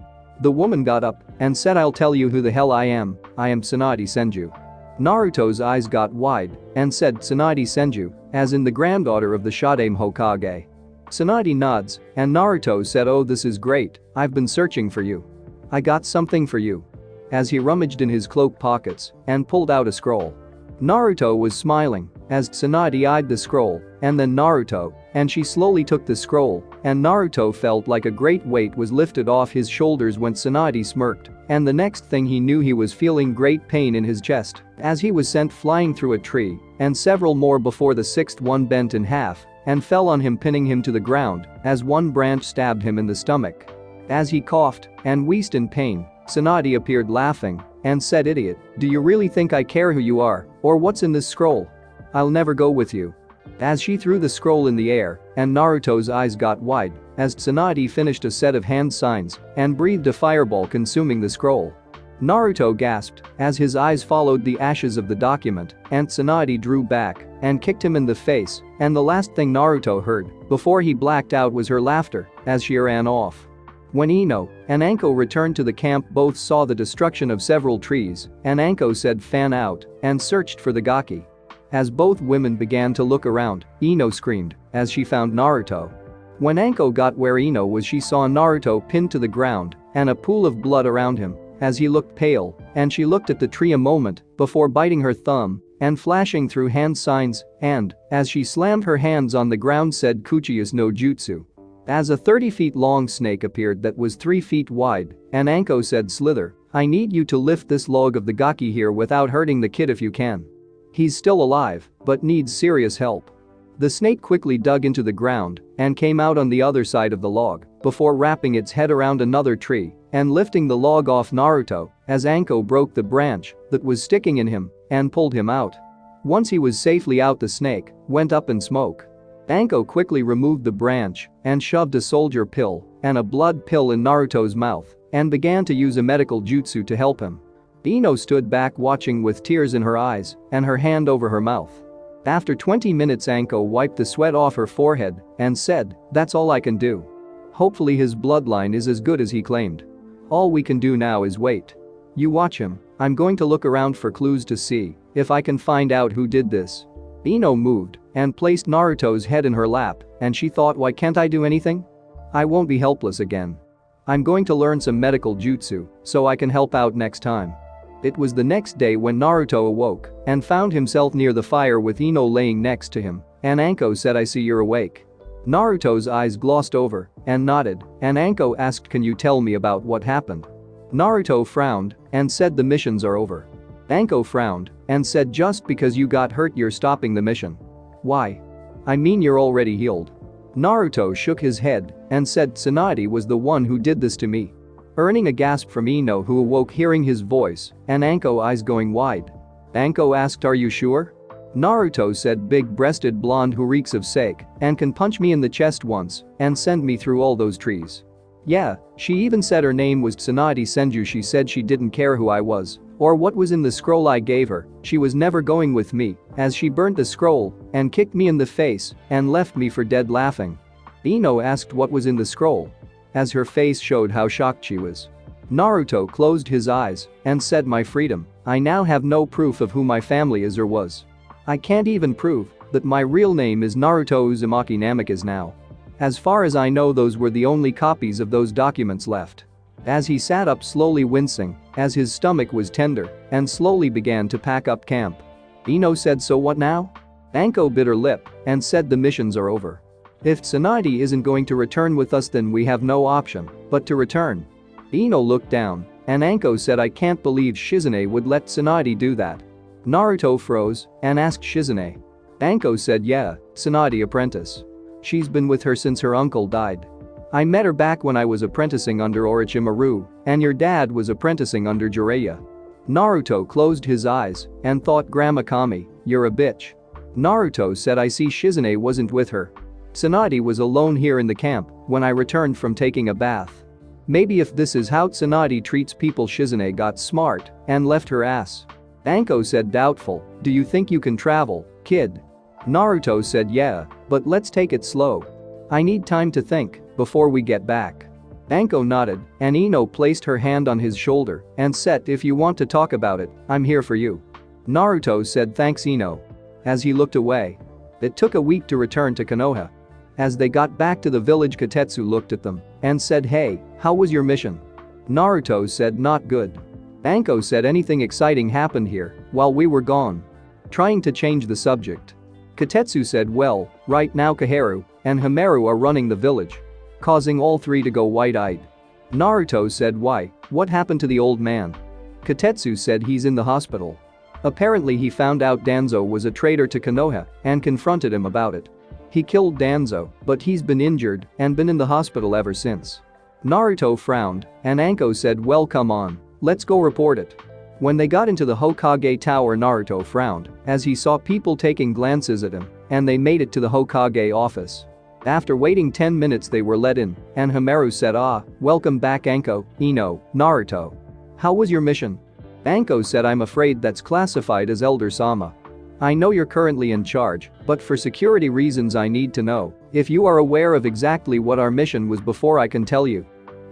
The woman got up and said I'll tell you who the hell I am Tsunade Senju. Naruto's eyes got wide and said Tsunade Senju, as in the granddaughter of the Shodaime Hokage. Tsunade nods and Naruto said oh this is great, I've been searching for you. I got something for you. As he rummaged in his cloak pockets and pulled out a scroll. Naruto was smiling as Tsunade eyed the scroll and then Naruto, and she slowly took the scroll and Naruto felt like a great weight was lifted off his shoulders when Tsunade smirked, and the next thing he knew he was feeling great pain in his chest as he was sent flying through a tree and several more before the sixth one bent in half and fell on him pinning him to the ground as one branch stabbed him in the stomach. As he coughed and wheezed in pain, Tsunade appeared laughing and said idiot, do you really think I care who you are or what's in this scroll? I'll never go with you. As she threw the scroll in the air and Naruto's eyes got wide as Tsunade finished a set of hand signs and breathed a fireball consuming the scroll. Naruto gasped as his eyes followed the ashes of the document and Tsunade drew back and kicked him in the face, and the last thing Naruto heard before he blacked out was her laughter as she ran off. When Ino and Anko returned to the camp both saw the destruction of several trees and Anko said fan out and searched for the Gaki. As both women began to look around, Ino screamed as she found Naruto. When Anko got where Ino was she saw Naruto pinned to the ground and a pool of blood around him as he looked pale, and she looked at the tree a moment before biting her thumb and flashing through hand signs and, as she slammed her hands on the ground said Kuchiyas no Jutsu. As a 30 feet long snake appeared that was 3 feet wide and Anko said Slither, I need you to lift this log of the Gaki here without hurting the kid if you can. He's still alive but needs serious help. The snake quickly dug into the ground and came out on the other side of the log before wrapping its head around another tree and lifting the log off Naruto as Anko broke the branch that was sticking in him and pulled him out. Once he was safely out the snake went up in smoke. Anko quickly removed the branch and shoved a soldier pill and a blood pill in Naruto's mouth and began to use a medical jutsu to help him. Ino stood back watching with tears in her eyes and her hand over her mouth. After 20 minutes Anko wiped the sweat off her forehead and said, that's all I can do. Hopefully his bloodline is as good as he claimed. All we can do now is wait. You watch him, I'm going to look around for clues to see if I can find out who did this. Ino moved and placed Naruto's head in her lap and she thought why can't I do anything? I won't be helpless again. I'm going to learn some medical jutsu so I can help out next time. It was the next day when Naruto awoke and found himself near the fire with Ino laying next to him and Anko said I see you're awake. Naruto's eyes glossed over and nodded and Anko asked can you tell me about what happened? Naruto frowned and said the missions are over. Anko frowned and said just because you got hurt you're stopping the mission. Why? I mean you're already healed. Naruto shook his head and said Tsunade was the one who did this to me. Earning a gasp from Ino who awoke hearing his voice and Anko eyes going wide. Anko asked are you sure? Naruto said big-breasted blonde who reeks of sake and can punch me in the chest once and send me through all those trees. Yeah, she even said her name was Tsunade Senju. She said she didn't care who I was or what was in the scroll I gave her, she was never going with me as she burnt the scroll and kicked me in the face and left me for dead laughing. Ino asked what was in the scroll as her face showed how shocked she was. Naruto closed his eyes and said, my freedom, I now have no proof of who my family is or was. I can't even prove that my real name is Naruto Uzumaki Namikaze now. As far as I know, those were the only copies of those documents left. As he sat up slowly wincing as his stomach was tender and slowly began to pack up camp. Ino said, so what now? Anko bit her lip and said, the missions are over. If Tsunade isn't going to return with us, then we have no option but to return. Ino looked down and Anko said, I can't believe Shizune would let Tsunade do that. Naruto froze and asked Shizune. Anko said, yeah, Tsunade apprentice. She's been with her since her uncle died. I met her back when I was apprenticing under Orochimaru and your dad was apprenticing under Jiraiya. Naruto closed his eyes and thought, Grandma Kami, you're a bitch. Naruto said, I see Shizune wasn't with her. Tsunade was alone here in the camp when I returned from taking a bath. Maybe if this is how Tsunade treats people, Shizune got smart and left her ass. Anko said, doubtful, do you think you can travel, kid? Naruto said, yeah, but let's take it slow. I need time to think before we get back. Anko nodded and Ino placed her hand on his shoulder and said, if you want to talk about it, I'm here for you. Naruto said, thanks Ino. As he looked away. It took a week to return to Konoha. As they got back to the village, Kotetsu looked at them and said, hey, how was your mission? Naruto said, not good. Anko said, anything exciting happened here while we were gone? Trying to change the subject. Kotetsu said, well, right now Kaharu and Hamaru are running the village, causing all three to go wide-eyed. Naruto said, why, what happened to the old man? Kotetsu said, he's in the hospital. Apparently he found out Danzo was a traitor to Konoha and confronted him about it. He killed Danzo, but he's been injured and been in the hospital ever since. Naruto frowned and Anko said, well, come on, let's go report it. When they got into the Hokage tower, Naruto frowned as he saw people taking glances at him and they made it to the Hokage office. After waiting 10 minutes they were let in and Hamaru said, welcome back Anko, Ino, Naruto. How was your mission? Anko said, I'm afraid that's classified as Elder Sama. I know you're currently in charge, but for security reasons I need to know if you are aware of exactly what our mission was before I can tell you.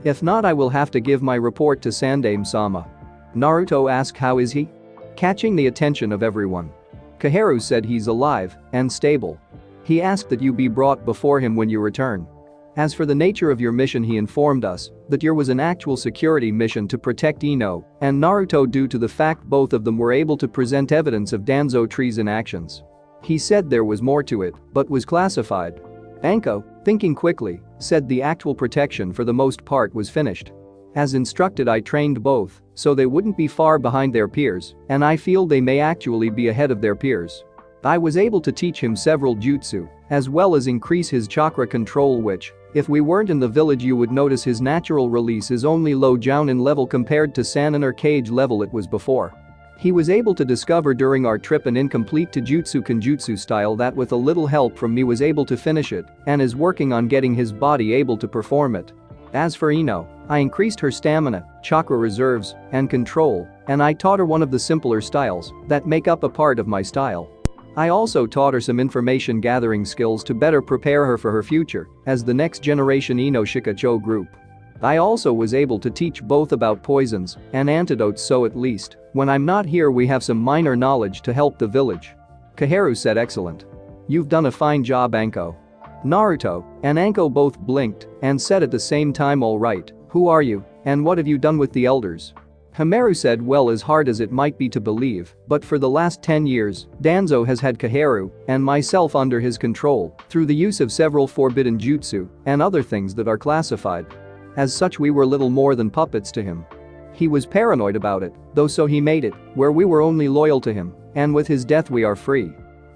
If not, I will have to give my report to Sandaime-sama. Naruto asked, how is he? Catching the attention of everyone. Kaharu said, he's alive and stable. He asked that you be brought before him when you return. As for the nature of your mission, he informed us that yours was an actual security mission to protect Ino and Naruto due to the fact both of them were able to present evidence of Danzo treason actions. He said there was more to it, but was classified. Anko, thinking quickly, said the actual protection for the most part was finished. As instructed, I trained both, so they wouldn't be far behind their peers, and I feel they may actually be ahead of their peers. I was able to teach him several jutsu, as well as increase his chakra control, which, if we weren't in the village, you would notice his natural release is only low jounin level compared to Sanin or Cage level it was before. He was able to discover during our trip an incomplete Taijutsu Kenjutsu style that with a little help from me was able to finish it and is working on getting his body able to perform it. As for Ino, I increased her stamina, chakra reserves, and control, and I taught her one of the simpler styles that make up a part of my style. I also taught her some information gathering skills to better prepare her for her future as the next generation Ino Shikacho group. I also was able to teach both about poisons and antidotes, so at least when I'm not here we have some minor knowledge to help the village. Kaharu said, excellent. You've done a fine job, Anko. Naruto and Anko both blinked and said at the same time, all right, who are you and what have you done with the elders? Hamaru said, well, as hard as it might be to believe, but for the last 10 years, Danzo has had Kaharu and myself under his control through the use of several forbidden jutsu and other things that are classified. As such, we were little more than puppets to him. He was paranoid about it, though, so he made it where we were only loyal to him, and with his death we are free.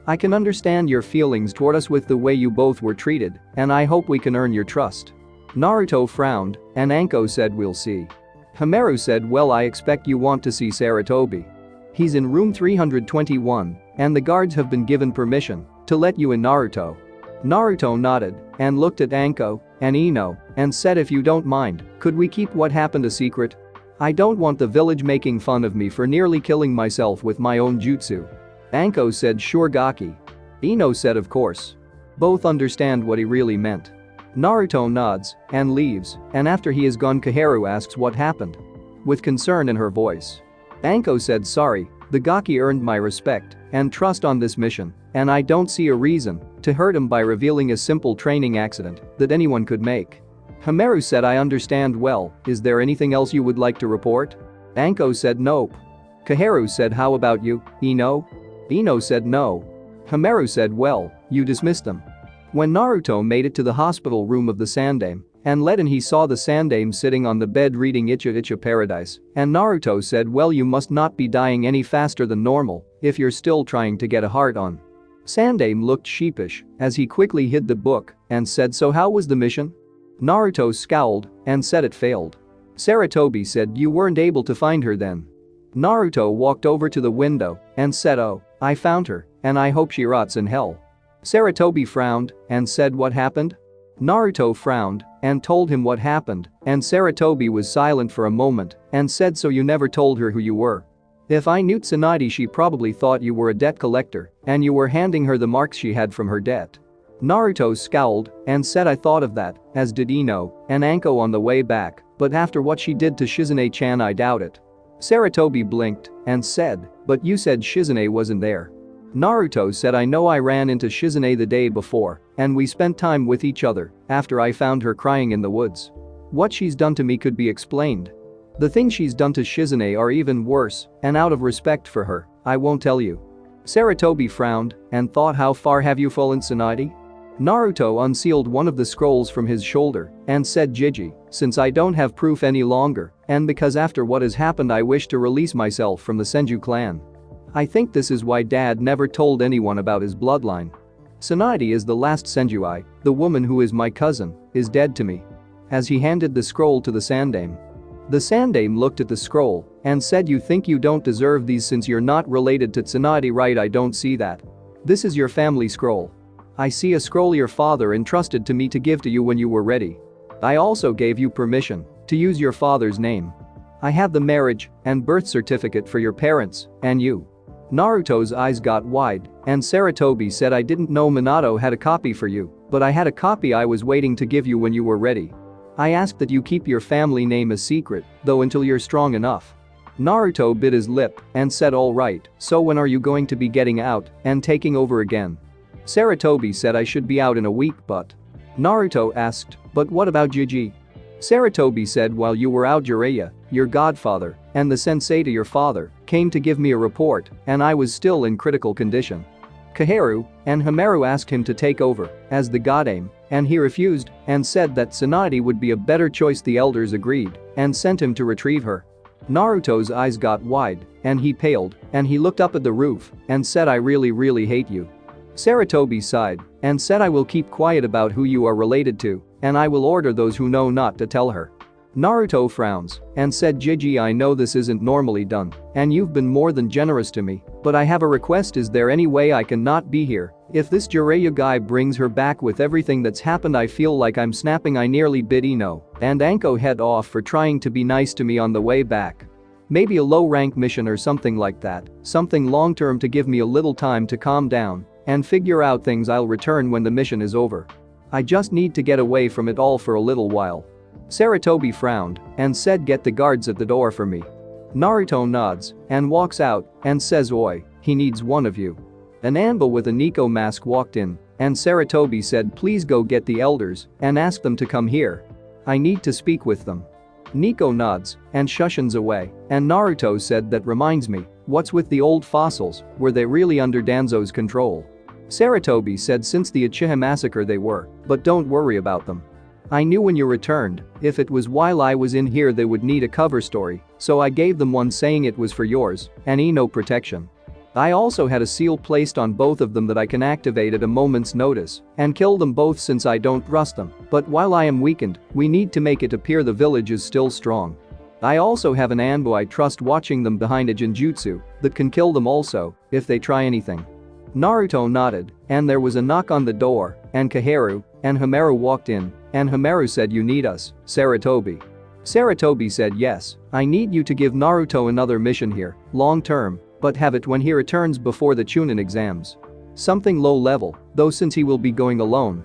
I can understand your feelings toward us with the way you both were treated, and I hope we can earn your trust. Naruto frowned and Anko said, we'll see. Hamaru said, well, I expect you want to see Sarutobi. He's in room 321 and the guards have been given permission to let you in Naruto." Naruto nodded and looked at Anko and Ino and said, "If you don't mind, could we keep what happened a secret? I don't want the village making fun of me for nearly killing myself with my own jutsu." Anko said, "Sure Gaki." Ino said, "Of course." Both understand what he really meant. Naruto nods and leaves, and after he is gone, Koharu asks what happened, with concern in her voice. Anko said, "Sorry, the Gaki earned my respect and trust on this mission, and I don't see a reason to hurt him by revealing a simple training accident that anyone could make." Hamaru said, "I understand well, is there anything else you would like to report?" Anko said, "Nope." Koharu said, "How about you, Ino?" Ino said, "No." Hamaru said, "Well, you dismissed them." When Naruto made it to the hospital room of the Sandame and let in, he saw the Sandame sitting on the bed reading Icha Icha Paradise, and Naruto said, "Well, you must not be dying any faster than normal if you're still trying to get a heart on." Sandame looked sheepish as he quickly hid the book and said, "So how was the mission?" Naruto scowled and said it failed. Sarutobi said, "You weren't able to find her then?" Naruto walked over to the window and said, "Oh, I found her, and I hope she rots in hell." Sarutobi frowned and said, "What happened?" Naruto frowned and told him what happened, and Sarutobi was silent for a moment and said, "So you never told her who you were?" "If I knew Tsunade, she probably thought you were a debt collector and you were handing her the marks she had from her debt." Naruto scowled and said, "I thought of that, as did Ino and Anko on the way back, but after what she did to Shizune-chan, I doubt it." Sarutobi blinked and said, "But you said Shizune wasn't there." Naruto said, "I know, I ran into Shizune the day before and we spent time with each other after I found her crying in the woods. What she's done to me could be explained. The things she's done to Shizune are even worse, and out of respect for her, I won't tell you." Sarutobi frowned and thought, "How far have you fallen, Tsunade?" Naruto unsealed one of the scrolls from his shoulder and said, "Jiji, since I don't have proof any longer, and because after what has happened I wish to release myself from the Senju clan. I think this is why Dad never told anyone about his bloodline. Tsunade is the last Senju. The woman who is my cousin is dead to me." As he handed the scroll to the Sandame. The Sandame looked at the scroll and said, "You think you don't deserve these since you're not related to Tsunade, right? I don't see that. This is your family scroll. I see a scroll your father entrusted to me to give to you when you were ready. I also gave you permission to use your father's name. I have the marriage and birth certificate for your parents and you." Naruto's eyes got wide and Sarutobi said, "I didn't know Minato had a copy for you, but I had a copy I was waiting to give you when you were ready. I asked that you keep your family name a secret, though, until you're strong enough." Naruto bit his lip and said, "All right, so when are you going to be getting out and taking over again?" Sarutobi said, "I should be out in a week, but..." Naruto asked, "But what about Jiji?" Sarutobi said, "While you were out, Jiraiya, your godfather, and the sensei to your father came to give me a report, and I was still in critical condition. Koharu and Hamaru asked him to take over as the godame, and he refused and said that Tsunade would be a better choice. The elders agreed and sent him to retrieve her." Naruto's eyes got wide and he paled and he looked up at the roof and said, "I really hate you." Sarutobi sighed and said, "I will keep quiet about who you are related to, and I will order those who know not to tell her." Naruto frowns and said, "Jiji, I know this isn't normally done, and you've been more than generous to me, but I have a request. Is there any way I can not be here? If this Jiraiya guy brings her back with everything that's happened, I feel like I'm snapping." I nearly bit Ino and Anko head off for trying to be nice to me on the way back. Maybe a low-rank mission or something like that, something long-term to give me a little time to calm down and figure out things. I'll return when the mission is over. I just need to get away from it all for a little while." Sarutobi frowned and said, "Get the guards at the door for me." Naruto nods and walks out and says, "Oi, he needs one of you." An Anbo with a Nico mask walked in and Sarutobi said, "Please go get the elders and ask them to come here. I need to speak with them." Nico nods and shushens away, and Naruto said, "That reminds me, what's with the old fossils? Were they really under Danzo's control?" Sarutobi said, "Since the Uchiha massacre they were, but don't worry about them. I knew when you returned, if it was while I was in here they would need a cover story, so I gave them one saying it was for yours and Ino protection. I also had a seal placed on both of them that I can activate at a moment's notice and kill them both since I don't trust them, but while I am weakened, we need to make it appear the village is still strong. I also have an Anbu I trust watching them behind a Genjutsu that can kill them also if they try anything." Naruto nodded, and there was a knock on the door, and Kaharu and Hamaru walked in, and Hamaru said, "You need us, Sarutobi." Sarutobi said, "Yes, I need you to give Naruto another mission here, long term, but have it when he returns before the Chunin exams. Something low level, though, since he will be going alone."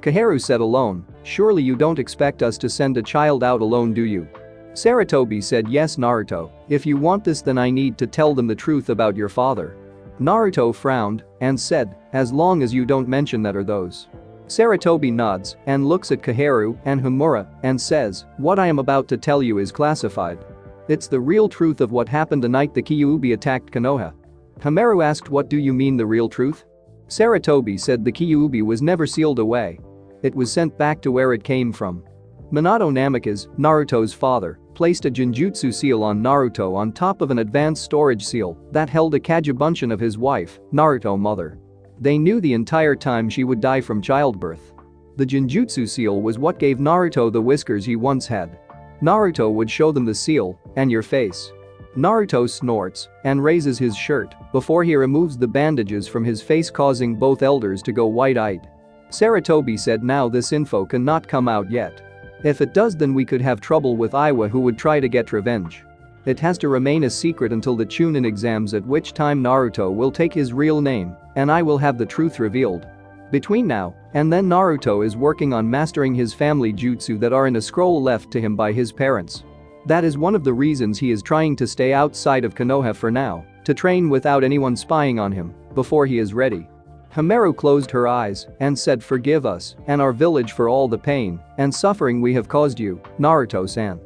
Kaharu said, "Alone? Surely you don't expect us to send a child out alone, do you?" Sarutobi said, "Yes, Naruto, if you want this then I need to tell them the truth about your father." Naruto frowned and said, "As long as you don't mention that or those." Sarutobi nods and looks at Kaharu and Homura and says, "What I am about to tell you is classified. It's the real truth of what happened the night the Kyuubi attacked Konoha." Hamaru asked, "What do you mean the real truth?" Sarutobi said the Kyuubi was never sealed away. It was sent back to where it came from. Minato Namikaze, Naruto's father, placed a Genjutsu seal on Naruto on top of an advanced storage seal that held a Kagebunshin of his wife, Naruto mother. They knew the entire time she would die from childbirth. The Genjutsu seal was what gave Naruto the whiskers he once had. Naruto would show them the seal, "And your face." Naruto snorts and raises his shirt before he removes the bandages from his face, causing both elders to go wide-eyed. Sarutobi said, "Now this info cannot come out yet. If it does then we could have trouble with Iwa, who would try to get revenge. It has to remain a secret until the Chunin exams, at which time Naruto will take his real name and I will have the truth revealed. Between now and then Naruto is working on mastering his family jutsu that are in a scroll left to him by his parents. That is one of the reasons he is trying to stay outside of Konoha for now, to train without anyone spying on him before he is ready." Hamaru closed her eyes and said, "Forgive us and our village for all the pain and suffering we have caused you, Naruto-san.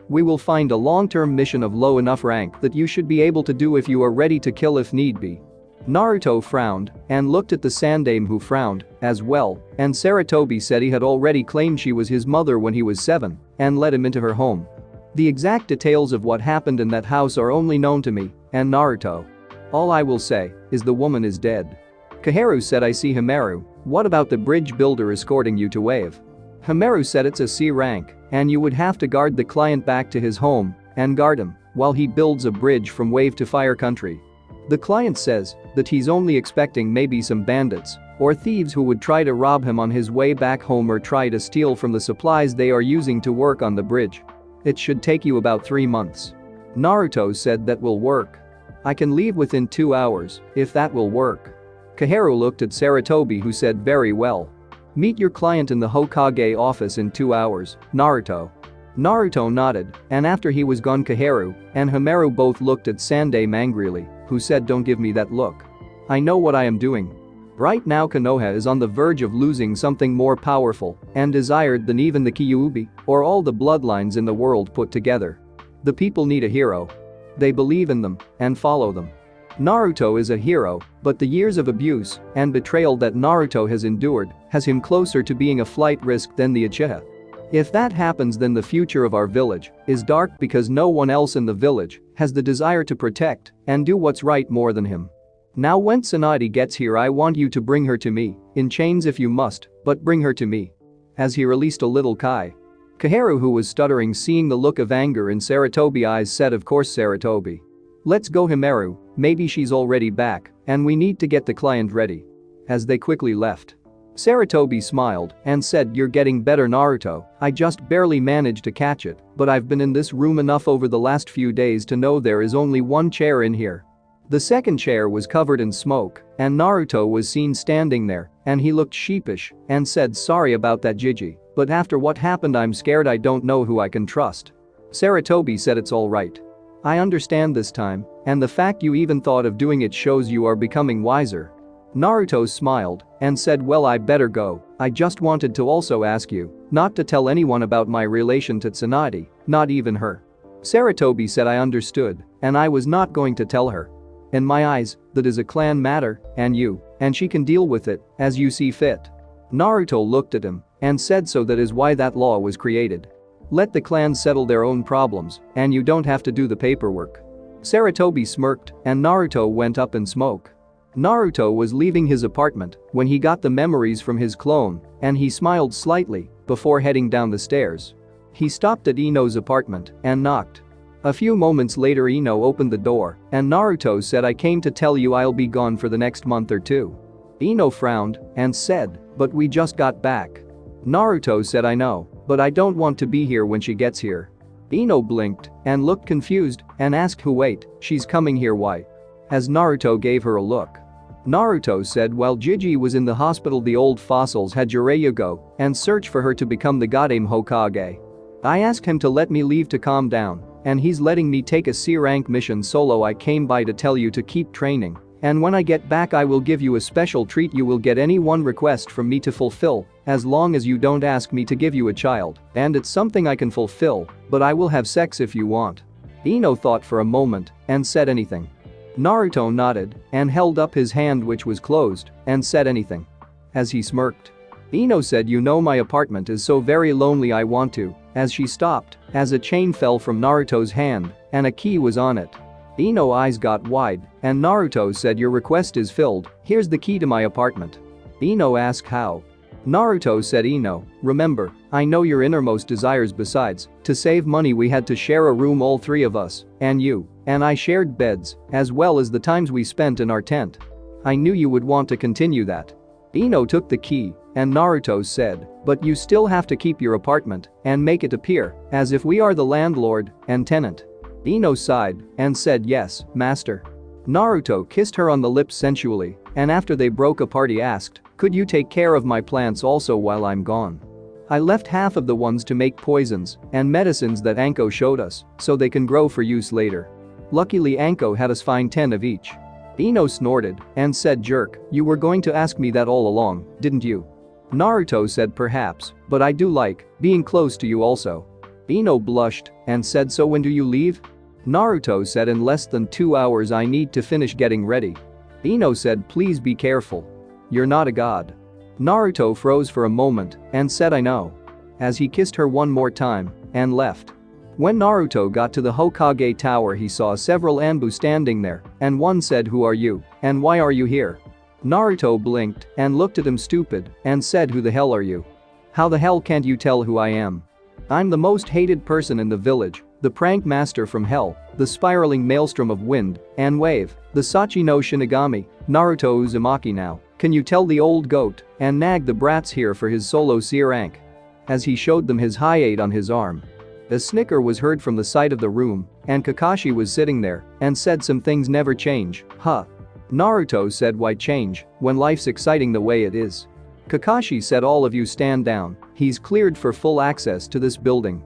We will find a long-term mission of low enough rank that you should be able to do if you are ready to kill if need be." Naruto frowned and looked at the Sandame, who frowned as well, and Sarutobi said he had already claimed she was his mother when he was 7 and let him into her home. "The exact details of what happened in that house are only known to me and Naruto. All I will say is the woman is dead." Kaharu said, "I see, Hamaru, what about the bridge builder escorting you to Wave?" Hamaru said, "It's a C rank and you would have to guard the client back to his home and guard him while he builds a bridge from Wave to Fire Country. The client says that he's only expecting maybe some bandits or thieves who would try to rob him on his way back home or try to steal from the supplies they are using to work on the bridge. It should take you about 3 months." Naruto said, "That will work. I can leave within 2 hours if that will work." Kaharu looked at Sarutobi, who said, "Very well. Meet your client in the Hokage office in 2 hours, Naruto." Naruto nodded, and after he was gone Kaharu and Hamaru both looked at Sandame angrily, who said, "Don't give me that look. I know what I am doing. Right now Konoha is on the verge of losing something more powerful and desired than even the Kyuubi or all the bloodlines in the world put together. The people need a hero. They believe in them and follow them. Naruto is a hero, but the years of abuse and betrayal that Naruto has endured has him closer to being a flight risk than the Uchiha. If that happens then the future of our village is dark because no one else in the village has the desire to protect and do what's right more than him. Now when Tsunade gets here I want you to bring her to me, in chains if you must, but bring her to me." As he released a little Kai. Kaharu, who was stuttering seeing the look of anger in Sarutobi's eyes, said, "Of course Sarutobi. Let's go Hamaru, maybe she's already back and we need to get the client ready." As they quickly left. Sarutobi smiled and said, "You're getting better, Naruto. I just barely managed to catch it, but I've been in this room enough over the last few days to know there is only one chair in here." The second chair was covered in smoke and Naruto was seen standing there and he looked sheepish and said, "Sorry about that, Gigi, but after what happened I'm scared I don't know who I can trust." Sarutobi said, "It's alright. I understand this time, and the fact you even thought of doing it shows you are becoming wiser." Naruto smiled and said, "Well, I better go. I just wanted to also ask you not to tell anyone about my relation to Tsunade, not even her." Sarutobi said, "I understood, and I was not going to tell her. In my eyes, that is a clan matter, and she can deal with it as you see fit." Naruto looked at him and said, "So that is why that law was created. Let the clans settle their own problems, and you don't have to do the paperwork." Sarutobi smirked and Naruto went up in smoke. Naruto was leaving his apartment when he got the memories from his clone and he smiled slightly before heading down the stairs. He stopped at Ino's apartment and knocked. A few moments later Ino opened the door and Naruto said, I came to tell you I'll be gone for the next month or two. Ino frowned and said, but we just got back. Naruto said, I know, but I don't want to be here when she gets here. Ino blinked and looked confused and asked who wait, she's coming here why? As Naruto gave her a look. Naruto said while Gigi was in the hospital the old fossils had Jiraiya go and search for her to become the Godame Hokage. I asked him to let me leave to calm down and he's letting me take a C-rank mission solo. I came by to tell you to keep training and when I get back I will give you a special treat. You will get any one request from me to fulfill as long as you don't ask me to give you a child and it's something I can fulfill, but I will have sex if you want. Ino thought for a moment and said anything. Naruto nodded and held up his hand which was closed and said anything. As he smirked. Ino said, you know my apartment is so very lonely I want to, as she stopped as a chain fell from Naruto's hand and a key was on it. Ino's eyes got wide and Naruto said, your request is filled, here's the key to my apartment. Ino asked how. Naruto said, Ino, remember, I know your innermost desires. Besides, to save money we had to share a room, all three of us, and you and I shared beds, as well as the times we spent in our tent. I knew you would want to continue that. Ino took the key and Naruto said, but you still have to keep your apartment and make it appear as if we are the landlord and tenant. Ino sighed and said, yes, master. Naruto kissed her on the lips sensually and after they broke apart he asked, could you take care of my plants also while I'm gone? I left half of the ones to make poisons and medicines that Anko showed us so they can grow for use later. Luckily Anko had us find 10 of each. Ino snorted and said, jerk, you were going to ask me that all along, didn't you? Naruto said, perhaps, but I do like being close to you also. Ino blushed and said, so when do you leave? Naruto said, in less than 2 hours. I need to finish getting ready. Ino said, please be careful. You're not a god. Naruto froze for a moment and said, I know. As he kissed her one more time and left. When Naruto got to the Hokage tower he saw several Anbu standing there and one said, who are you and why are you here? Naruto blinked and looked at him stupid and said, who the hell are you? How the hell can't you tell who I am? I'm the most hated person in the village, the prank master from hell, the spiraling maelstrom of wind and wave, the Sachi no Shinigami, Naruto Uzumaki. Now, can you tell the old goat and nag the brats here for his solo C-rank? As he showed them his high 8 on his arm. A snicker was heard from the side of the room and Kakashi was sitting there and said, some things never change, huh? Naruto said, why change when life's exciting the way it is? Kakashi said, all of you stand down, he's cleared for full access to this building.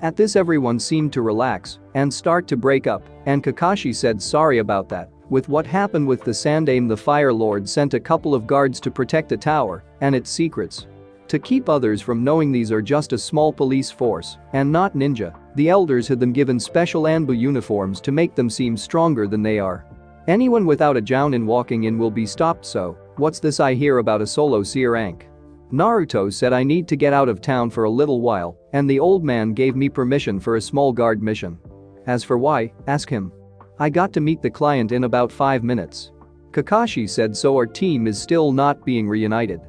At this everyone seemed to relax and start to break up and Kakashi said, sorry about that. With what happened with the Sandaime, the Fire Lord sent a couple of guards to protect the tower and its secrets. To keep others from knowing these are just a small police force and not ninja, the elders had them given special Anbu uniforms to make them seem stronger than they are. Anyone without a jounin walking in will be stopped. So, what's this I hear about a solo C-rank? Naruto said, I need to get out of town for a little while and the old man gave me permission for a small guard mission. As for why, ask him. I got to meet the client in about 5 minutes. Kakashi said, so our team is still not being reunited.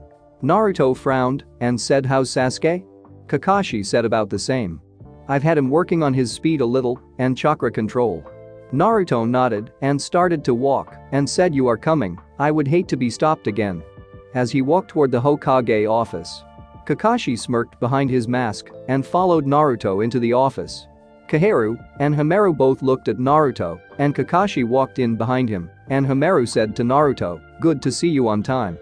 Naruto frowned and said, how's Sasuke? Kakashi said, about the same. I've had him working on his speed a little and chakra control. Naruto nodded and started to walk and said, you are coming, I would hate to be stopped again. As he walked toward the Hokage office. Kakashi smirked behind his mask and followed Naruto into the office. Kaheru and Himeru both looked at Naruto and Kakashi walked in behind him and Himeru said to Naruto, good to see you on time.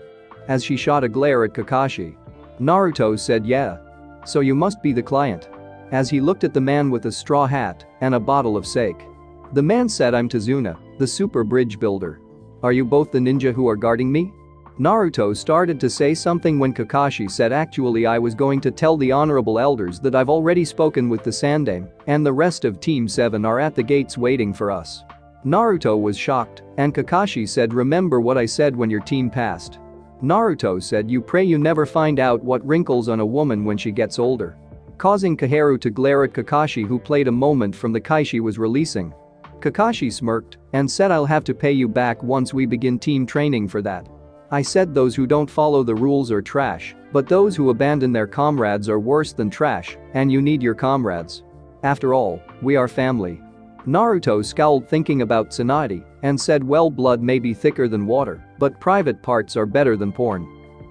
As she shot a glare at Kakashi. Naruto said, yeah. So you must be the client. As he looked at the man with a straw hat and a bottle of sake. The man said, I'm Tazuna, the super bridge builder. Are you both the ninja who are guarding me? Naruto started to say something when Kakashi said, actually I was going to tell the honorable elders that I've already spoken with the Sandaime and the rest of Team 7 are at the gates waiting for us. Naruto was shocked and Kakashi said, remember what I said when your team passed. Naruto said, you pray you never find out what wrinkles on a woman when she gets older. Causing Kaheru to glare at Kakashi, who played a moment from the kai she was releasing. Kakashi smirked and said, I'll have to pay you back once we begin team training for that. I said those who don't follow the rules are trash, but those who abandon their comrades are worse than trash, and you need your comrades. After all, we are family. Naruto scowled thinking about Tsunade and said well blood may be thicker than water, but private parts are better than porn.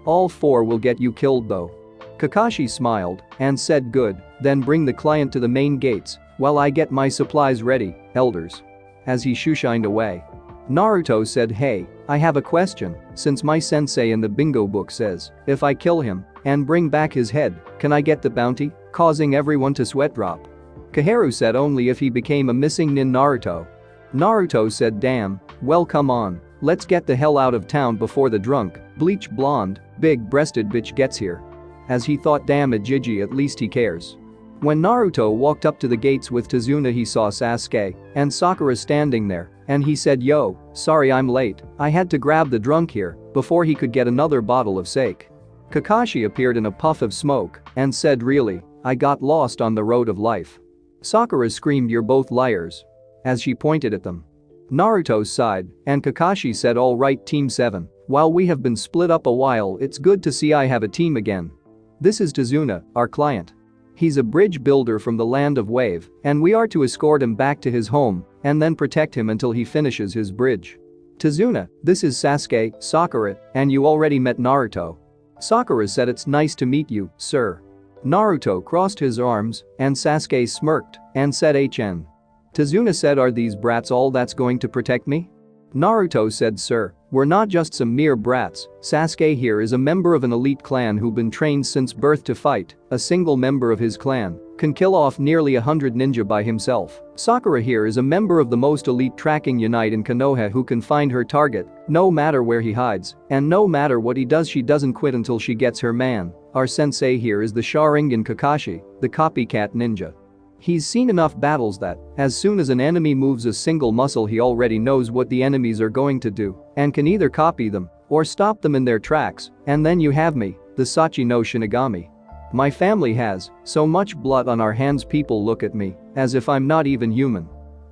All four will get you killed though. Kakashi smiled and said good, then bring the client to the main gates while I get my supplies ready, elders. As he shooshined away. Naruto said hey, I have a question, since my sensei in the bingo book says, if I kill him and bring back his head, can I get the bounty, causing everyone to sweat drop? Kaharu said only if he became a missing nin Naruto. Naruto said damn, well come on, let's get the hell out of town before the drunk, bleach blonde, big-breasted bitch gets here. As he thought damn it Gigi at least he cares. When Naruto walked up to the gates with Tazuna he saw Sasuke and Sakura standing there and he said yo, sorry I'm late, I had to grab the drunk here before he could get another bottle of sake. Kakashi appeared in a puff of smoke and said really, I got lost on the road of life. Sakura screamed you're both liars. As she pointed at them. Naruto sighed and Kakashi said alright Team 7, while we have been split up a while it's good to see I have a team again. This is Tazuna, our client. He's a bridge builder from the land of Wave and we are to escort him back to his home and then protect him until he finishes his bridge. Tazuna, this is Sasuke, Sakura, and you already met Naruto. Sakura said it's nice to meet you, sir. Naruto crossed his arms and Sasuke smirked and said HN. Tazuna said are these brats all that's going to protect me? Naruto said sir, we're not just some mere brats, Sasuke here is a member of an elite clan who've been trained since birth to fight, a single member of his clan can kill off nearly 100 ninja by himself. Sakura here is a member of the most elite tracking unit in Konoha who can find her target no matter where he hides and no matter what he does she doesn't quit until she gets her man. Our sensei here is the Sharingan Kakashi, the copycat ninja. He's seen enough battles that, as soon as an enemy moves a single muscle he already knows what the enemies are going to do and can either copy them or stop them in their tracks, and then you have me, the Sachi no Shinigami. My family has so much blood on our hands people look at me as if I'm not even human.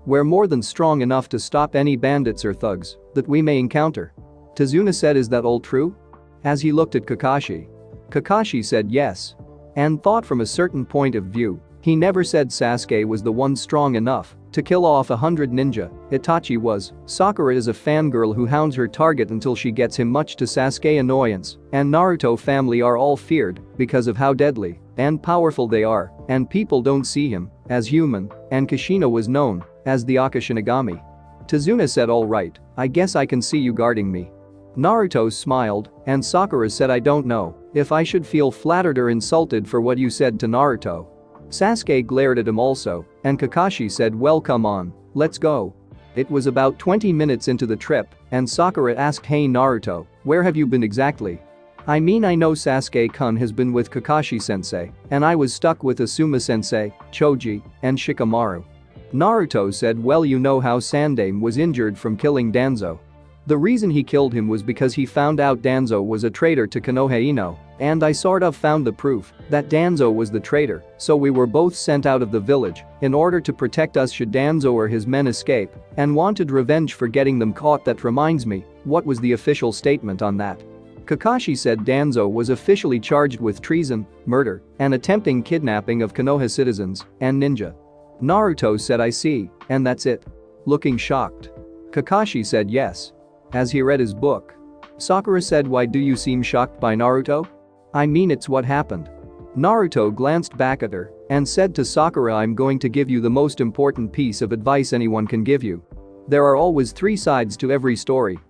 We're more than strong enough to stop any bandits or thugs that we may encounter. Tazuna said is that all true? As he looked at Kakashi. Kakashi said yes. And thought from a certain point of view. He never said Sasuke was the one strong enough to kill off 100 ninja, Itachi was. Sakura is a fangirl who hounds her target until she gets him much to Sasuke annoyance, and Naruto family are all feared because of how deadly and powerful they are, and people don't see him as human, and Kushina was known as the Akashinigami. Tazuna said alright, I guess I can see you guarding me. Naruto smiled, and Sakura said I don't know if I should feel flattered or insulted for what you said to Naruto. Sasuke glared at him also, and Kakashi said well come on, let's go. It was about 20 minutes into the trip, and Sakura asked hey Naruto, where have you been exactly? I mean I know Sasuke-kun has been with Kakashi-sensei, and I was stuck with Asuma-sensei, Choji, and Shikamaru. Naruto said well you know how Sandaime was injured from killing Danzo. The reason he killed him was because he found out Danzo was a traitor to Konoha Ino, and I sort of found the proof that Danzo was the traitor, so we were both sent out of the village in order to protect us should Danzo or his men escape, and wanted revenge for getting them caught. That reminds me, what was the official statement on that? Kakashi said Danzo was officially charged with treason, murder, and attempting kidnapping of Konoha citizens and ninja. Naruto said I see, and that's it. Looking shocked. Kakashi said yes. As he read his book. Sakura said why do you seem shocked by Naruto? I mean it's what happened. Naruto glanced back at her and said to Sakura I'm going to give you the most important piece of advice anyone can give you. There are always three sides to every story.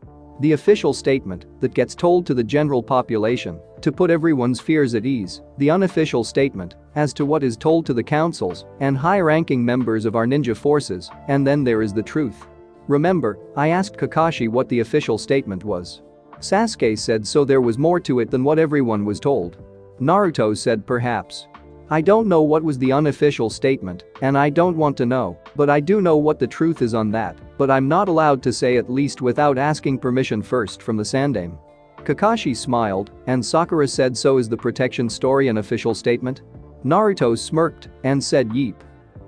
The official statement that gets told to the general population to put everyone's fears at ease, the unofficial statement as to what is told to the councils and high-ranking members of our ninja forces, and then there is the truth. Remember, I asked Kakashi what the official statement was. Sasuke said so there was more to it than what everyone was told. Naruto said perhaps. I don't know what was the unofficial statement, and I don't want to know, but I do know what the truth is on that, but I'm not allowed to say at least without asking permission first from the Sandaime. Kakashi smiled, and Sakura said so is the protection story an official statement? Naruto smirked and said yeep.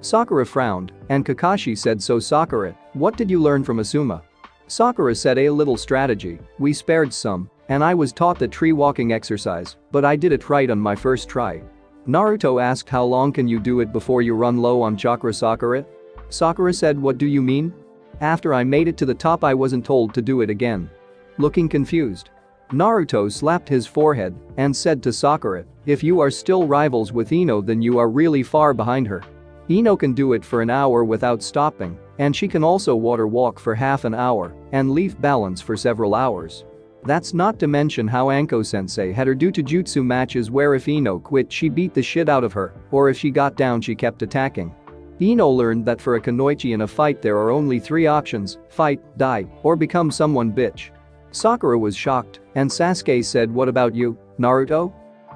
Sakura frowned, and Kakashi said so Sakura, what did you learn from Asuma? Sakura said a little strategy, we spared some, and I was taught the tree walking exercise, but I did it right on my first try. Naruto asked how long can you do it before you run low on chakra Sakura? Sakura said, what do you mean? After I made it to the top I wasn't told to do it again. Looking confused. Naruto slapped his forehead and said to Sakura, if you are still rivals with Ino then you are really far behind her. Ino can do it for an hour without stopping, and she can also water walk for half an hour and leaf balance for several hours. That's not to mention how Anko-sensei had her do jutsu matches where if Ino quit she beat the shit out of her, or if she got down she kept attacking. Ino learned that for a kunoichi in a fight there are only 3 options: fight, die, or become someone bitch. Sakura was shocked, and Sasuke said, what about you, Naruto?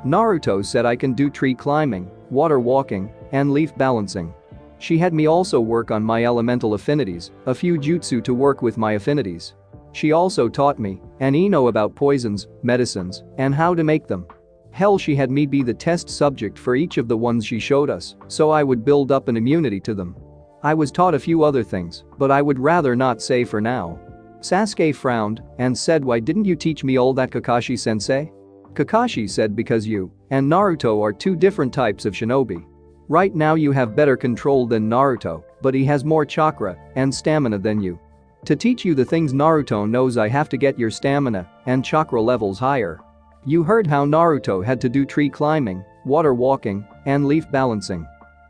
Naruto said, I can do tree climbing, water walking, and leaf balancing. She had me also work on my elemental affinities, a few jutsu to work with my affinities. She also taught me and Ino about poisons, medicines, and how to make them. Hell, she had me be the test subject for each of the ones she showed us, so I would build up an immunity to them. I was taught a few other things, but I would rather not say for now. Sasuke frowned and said, why didn't you teach me all that, Kakashi-sensei? Kakashi said, because you and Naruto are 2 different types of shinobi. Right now you have better control than Naruto, but he has more chakra and stamina than you. To teach you the things Naruto knows I have to get your stamina and chakra levels higher. You heard how Naruto had to do tree climbing, water walking, and leaf balancing.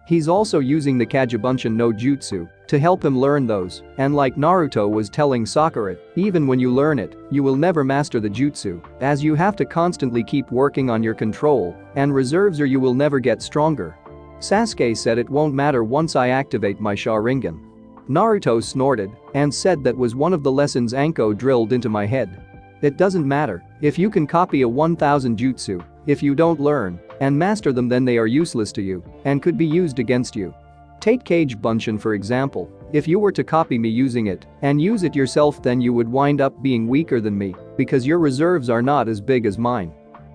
He's also using the Kagebunshin no Jutsu to help him learn those, and like Naruto was telling Sakura, even when you learn it, you will never master the jutsu, as you have to constantly keep working on your control and reserves or you will never get stronger. Sasuke said, it won't matter once I activate my Sharingan. Naruto snorted and said, that was one of the lessons Anko drilled into my head. It doesn't matter if you can copy a 1000 jutsu, if you don't learn and master them then they are useless to you and could be used against you. Take Kagebunshin for example, if you were to copy me using it and use it yourself then you would wind up being weaker than me because your reserves are not as big as mine.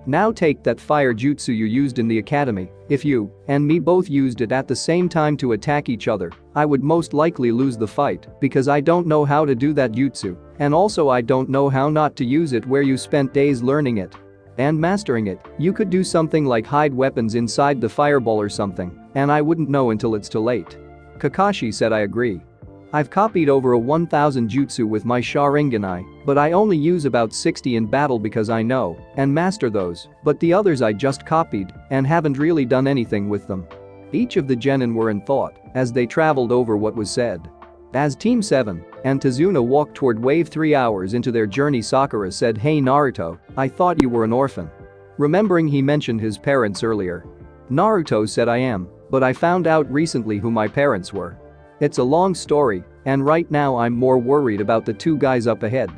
Now take that fire jutsu you used in the academy, if you and me both used it at the same time to attack each other, I would most likely lose the fight because I don't know how to do that jutsu, and also I don't know how not to use it where you spent days learning it and mastering it. You could do something like hide weapons inside the fireball or something, and I wouldn't know until it's too late. Kakashi said, I agree. I've copied over a 1000 jutsu with my Sharingan, but I only use about 60 in battle because I know and master those, but the others I just copied and haven't really done anything with them. Each of the genin were in thought as they traveled over what was said. As Team 7 and Tazuna walked toward Wave 3 hours into their journey, Sakura said, hey Naruto, I thought you were an orphan. Remembering he mentioned his parents earlier. Naruto said, I am, but I found out recently who my parents were. It's a long story, and right now I'm more worried about the 2 guys up ahead.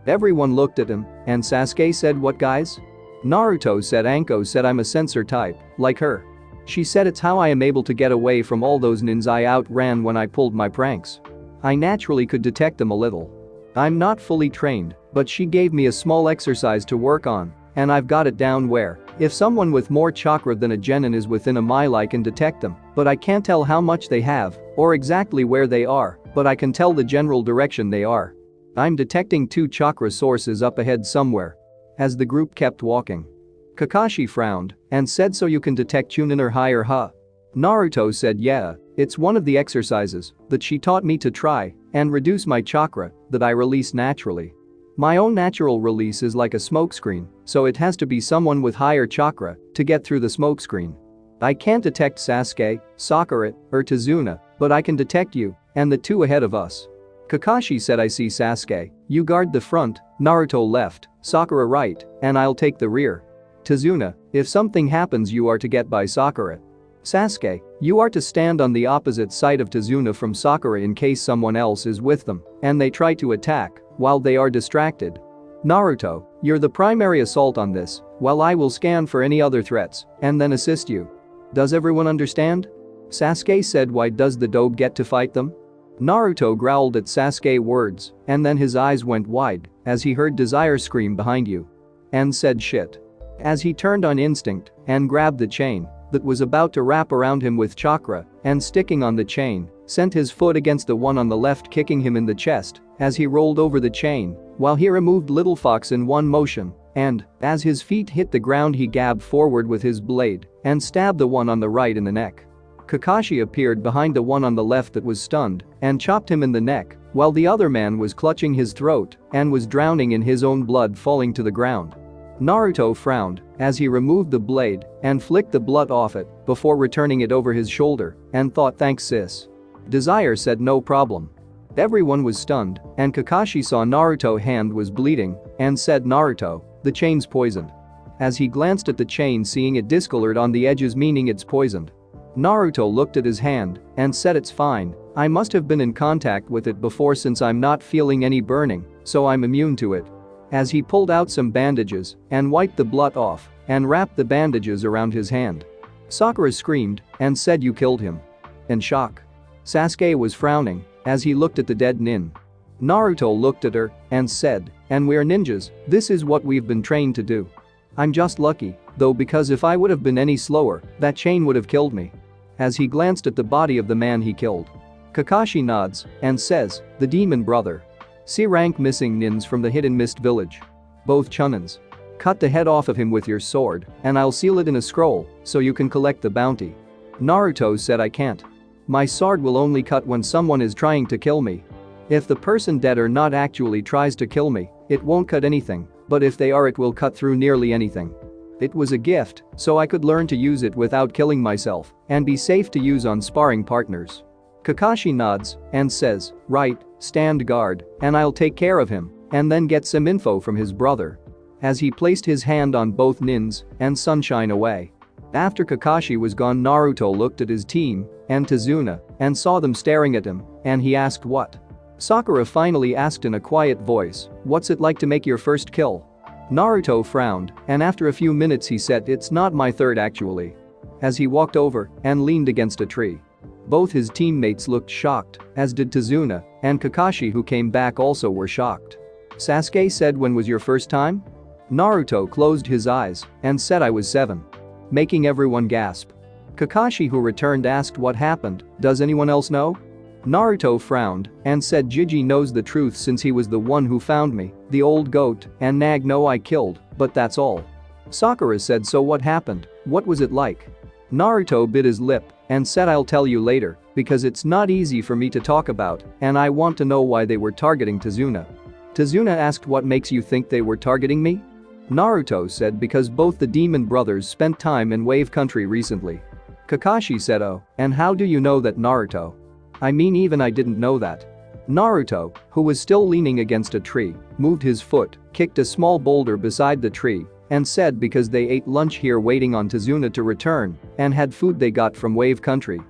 Everyone looked at him, and Sasuke said, what guys? Naruto said, Anko said I'm a sensor type, like her. She said it's how I am able to get away from all those ninjas I outran when I pulled my pranks. I naturally could detect them a little. I'm not fully trained, but she gave me a small exercise to work on, and I've got it down where if someone with more chakra than a genin is within a mile I can detect them, but I can't tell how much they have or exactly where they are, but I can tell the general direction they are. I'm detecting 2 chakra sources up ahead somewhere. As the group kept walking, Kakashi frowned and said, so you can detect Chunin or higher, huh? Naruto said, yeah, it's one of the exercises that she taught me to try and reduce my chakra that I release naturally. My own natural release is like a smokescreen, so it has to be someone with higher chakra to get through the smokescreen. I can't detect Sasuke, Sakura, or Tazuna, but I can detect you and the 2 ahead of us. Kakashi said, I see Sasuke, you guard the front, Naruto left, Sakura right, and I'll take the rear. Tazuna, if something happens you are to get by Sakura. Sasuke, you are to stand on the opposite side of Tazuna from Sakura in case someone else is with them and they try to attack while they are distracted. Naruto, you're the primary assault on this, while I will scan for any other threats and then assist you. Does everyone understand? Sasuke said, why does the dobe get to fight them? Naruto growled at Sasuke's words and then his eyes went wide as he heard Desire scream behind you and said shit. As he turned on instinct and grabbed the chain that was about to wrap around him with chakra and sticking on the chain, sent his foot against the one on the left, kicking him in the chest as he rolled over the chain while he removed Little Fox in one motion, and as his feet hit the ground he gabbed forward with his blade and stabbed the one on the right in the neck. Kakashi appeared behind the one on the left that was stunned and chopped him in the neck, while the other man was clutching his throat and was drowning in his own blood, falling to the ground. Naruto frowned as he removed the blade and flicked the blood off it before returning it over his shoulder and thought, "Thanks, sis." Desire said, "No problem." Everyone was stunned and Kakashi saw Naruto's hand was bleeding and said, "Naruto, the chain's poisoned." As he glanced at the chain, seeing it discolored on the edges, meaning it's poisoned. Naruto looked at his hand and said, "It's fine. I must have been in contact with it before since I'm not feeling any burning, so I'm immune to it." As he pulled out some bandages and wiped the blood off and wrapped the bandages around his hand. Sakura screamed and said, "You killed him." In shock. Sasuke was frowning as he looked at the dead nin. Naruto looked at her and said, "And we're ninjas, this is what we've been trained to do. I'm just lucky, though, because if I would have been any slower, that chain would have killed me." As he glanced at the body of the man he killed. Kakashi nods and says, "The demon brother. C rank missing nins from the Hidden Mist village. Both chunins. Cut the head off of him with your sword, and I'll seal it in a scroll so you can collect the bounty." Naruto said, "I can't. My sword will only cut when someone is trying to kill me. If the person dead or not actually tries to kill me, it won't cut anything, but if they are, it will cut through nearly anything. It was a gift, so I could learn to use it without killing myself and be safe to use on sparring partners." Kakashi nods and says, "Right, stand guard, and I'll take care of him and then get some info from his brother." As he placed his hand on both nins and Sunshine away. After Kakashi was gone, Naruto looked at his team and Tazuna and saw them staring at him, and he asked, "What?" Sakura finally asked in a quiet voice, "What's it like to make your first kill?" Naruto frowned and after a few minutes he said, "It's not my third actually." As he walked over and leaned against a tree. Both his teammates looked shocked, as did Tazuna and Kakashi, who came back, also were shocked. Sasuke said, "When was your first time?" Naruto closed his eyes and said, "I was 7." Making everyone gasp. Kakashi, who returned, asked, "What happened? Does anyone else know?" Naruto frowned and said, "Jiji knows the truth since he was the one who found me, the old goat, and Nag know I killed, but that's all." Sakura said, "So what happened? What was it like?" Naruto bit his lip and said, "I'll tell you later, because it's not easy for me to talk about, and I want to know why they were targeting Tazuna." Tazuna asked, "What makes you think they were targeting me?" Naruto said, "Because both the demon brothers spent time in Wave Country recently." Kakashi said, "Oh, and how do you know that, Naruto?" "I mean, even I didn't know that." Naruto, who was still leaning against a tree, moved his foot, kicked a small boulder beside the tree, and said, "Because they ate lunch here waiting on Tazuna to return and had food they got from Wave Country.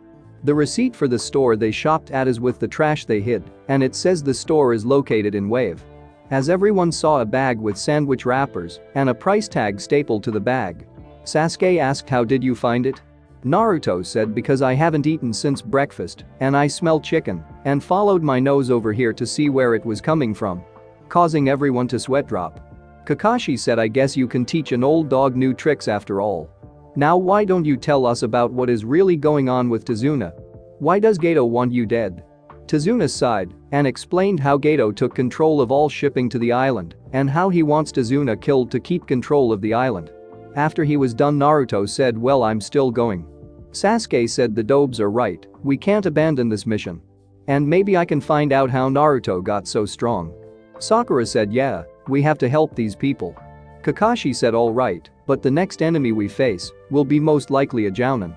The receipt for the store they shopped at is with the trash they hid, and it says the store is located in Wave." As everyone saw a bag with sandwich wrappers and a price tag stapled to the bag. Sasuke asked, "How did you find it?" Naruto said, "Because I haven't eaten since breakfast and I smelled chicken and followed my nose over here to see where it was coming from." Causing everyone to sweat drop. Kakashi said, "I guess you can teach an old dog new tricks after all. Now why don't you tell us about what is really going on with Tazuna? Why does Gato want you dead?" Tazuna sighed and explained how Gato took control of all shipping to the island and how he wants Tazuna killed to keep control of the island. After he was done, Naruto said, "Well, I'm still going." Sasuke said, "The Dobes are right, we can't abandon this mission. And maybe I can find out how Naruto got so strong." Sakura said, "Yeah, we have to help these people." Kakashi said, "All right, but the next enemy we face will be most likely a Jounin.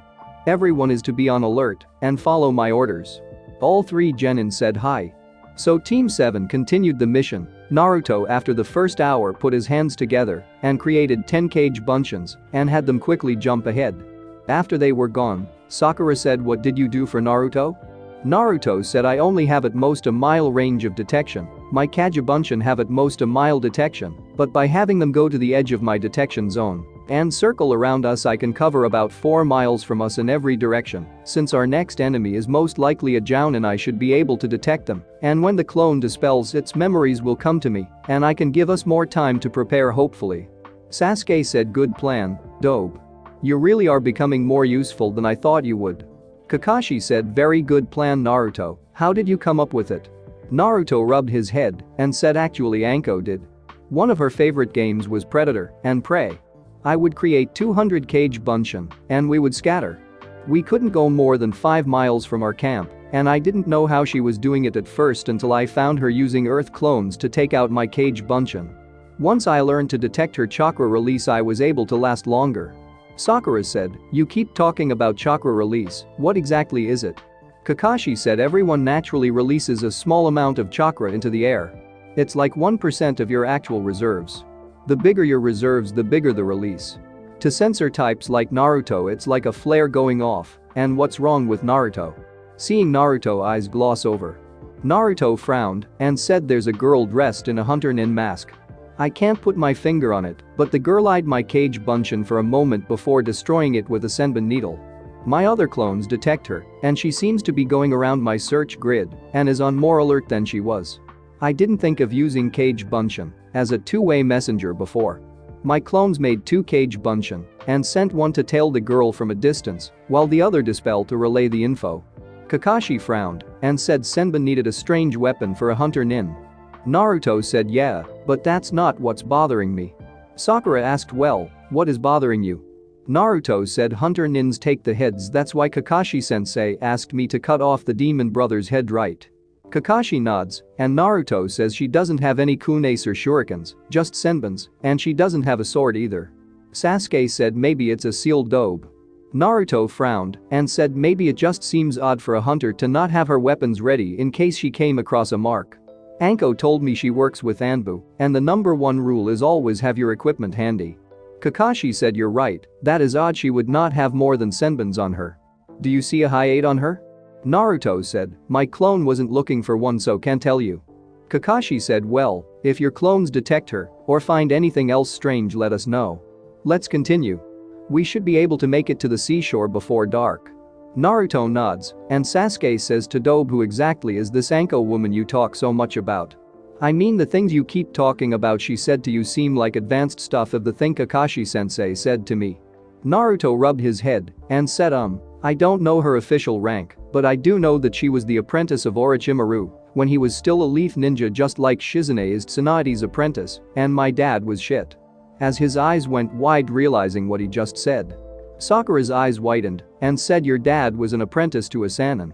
Everyone is to be on alert and follow my orders." All three genin said hi. So Team 7 continued the mission. Naruto, after the first hour, put his hands together and created 10 cage bunchins and had them quickly jump ahead. After they were gone, Sakura said, "What did you do for Naruto?" Naruto said, "I only have at most a mile range of detection. My Kagebunshin have at most a mile detection, but by having them go to the edge of my detection zone and circle around us, I can cover about 4 miles from us in every direction. Since our next enemy is most likely a Jounin, I should be able to detect them, and when the clone dispels, its memories will come to me, and I can give us more time to prepare, hopefully." Sasuke said, "Good plan, Dobe. You really are becoming more useful than I thought you would." Kakashi said, "Very good plan, Naruto. How did you come up with it?" Naruto rubbed his head and said, "Actually, Anko did. One of her favorite games was Predator and Prey. I would create 200 cage bunshin and we would scatter. We couldn't go more than 5 miles from our camp, and I didn't know how she was doing it at first until I found her using earth clones to take out my cage buncheon. Once I learned to detect her chakra release, I was able to last longer. Sakura said, "You keep talking about chakra release, what exactly is it?" Kakashi said, "Everyone naturally releases a small amount of chakra into the air. It's like 1% of your actual reserves. The bigger your reserves, the bigger the release. To sensor types like Naruto, it's like a flare going off, and what's wrong with Naruto?" Seeing Naruto eyes gloss over. Naruto frowned and said, "There's a girl dressed in a hunter nin mask. I can't put my finger on it, but the girl eyed my cage buncheon for a moment before destroying it with a senbon needle. My other clones detect her, and she seems to be going around my search grid and is on more alert than she was. I didn't think of using cage buncheon as a two-way messenger before. My clones made 2 cage buncheon and sent one to tail the girl from a distance, while the other dispelled to relay the info." Kakashi frowned and said senbon needed a strange weapon for a hunter nin. Naruto said, "Yeah, but that's not what's bothering me." Sakura asked, "Well, what is bothering you?" Naruto said, "Hunter nins take the heads, that's why Kakashi-sensei asked me to cut off the demon brother's head, right?" Kakashi nods, and Naruto says she doesn't have any kunes or shurikens, just senbons, and she doesn't have a sword either. Sasuke said maybe it's a sealed dobe. Naruto frowned and said maybe it just seems odd for a hunter to not have her weapons ready in case she came across a mark. Anko told me she works with Anbu, and the #1 rule is always have your equipment handy. Kakashi said, "You're right, that is odd, she would not have more than senbons on her. Do you see a high-8 on her?" Naruto said, "My clone wasn't looking for one, so can't tell you." Kakashi said, "Well, if your clones detect her or find anything else strange, let us know. Let's continue. We should be able to make it to the seashore before dark." Naruto nods, and Sasuke says to Dobe, "Who exactly is this Anko woman you talk so much about?" "I mean, the things you keep talking about she said to you seem like advanced stuff of the thing Kakashi-sensei said to me." Naruto rubbed his head and said, I don't know her official rank, but I do know that she was the apprentice of Orochimaru when he was still a leaf ninja, just like Shizune is Tsunade's apprentice, and my dad was shit." As his eyes went wide realizing what he just said. Sakura's eyes widened and said, "Your dad was an apprentice to a Sannin."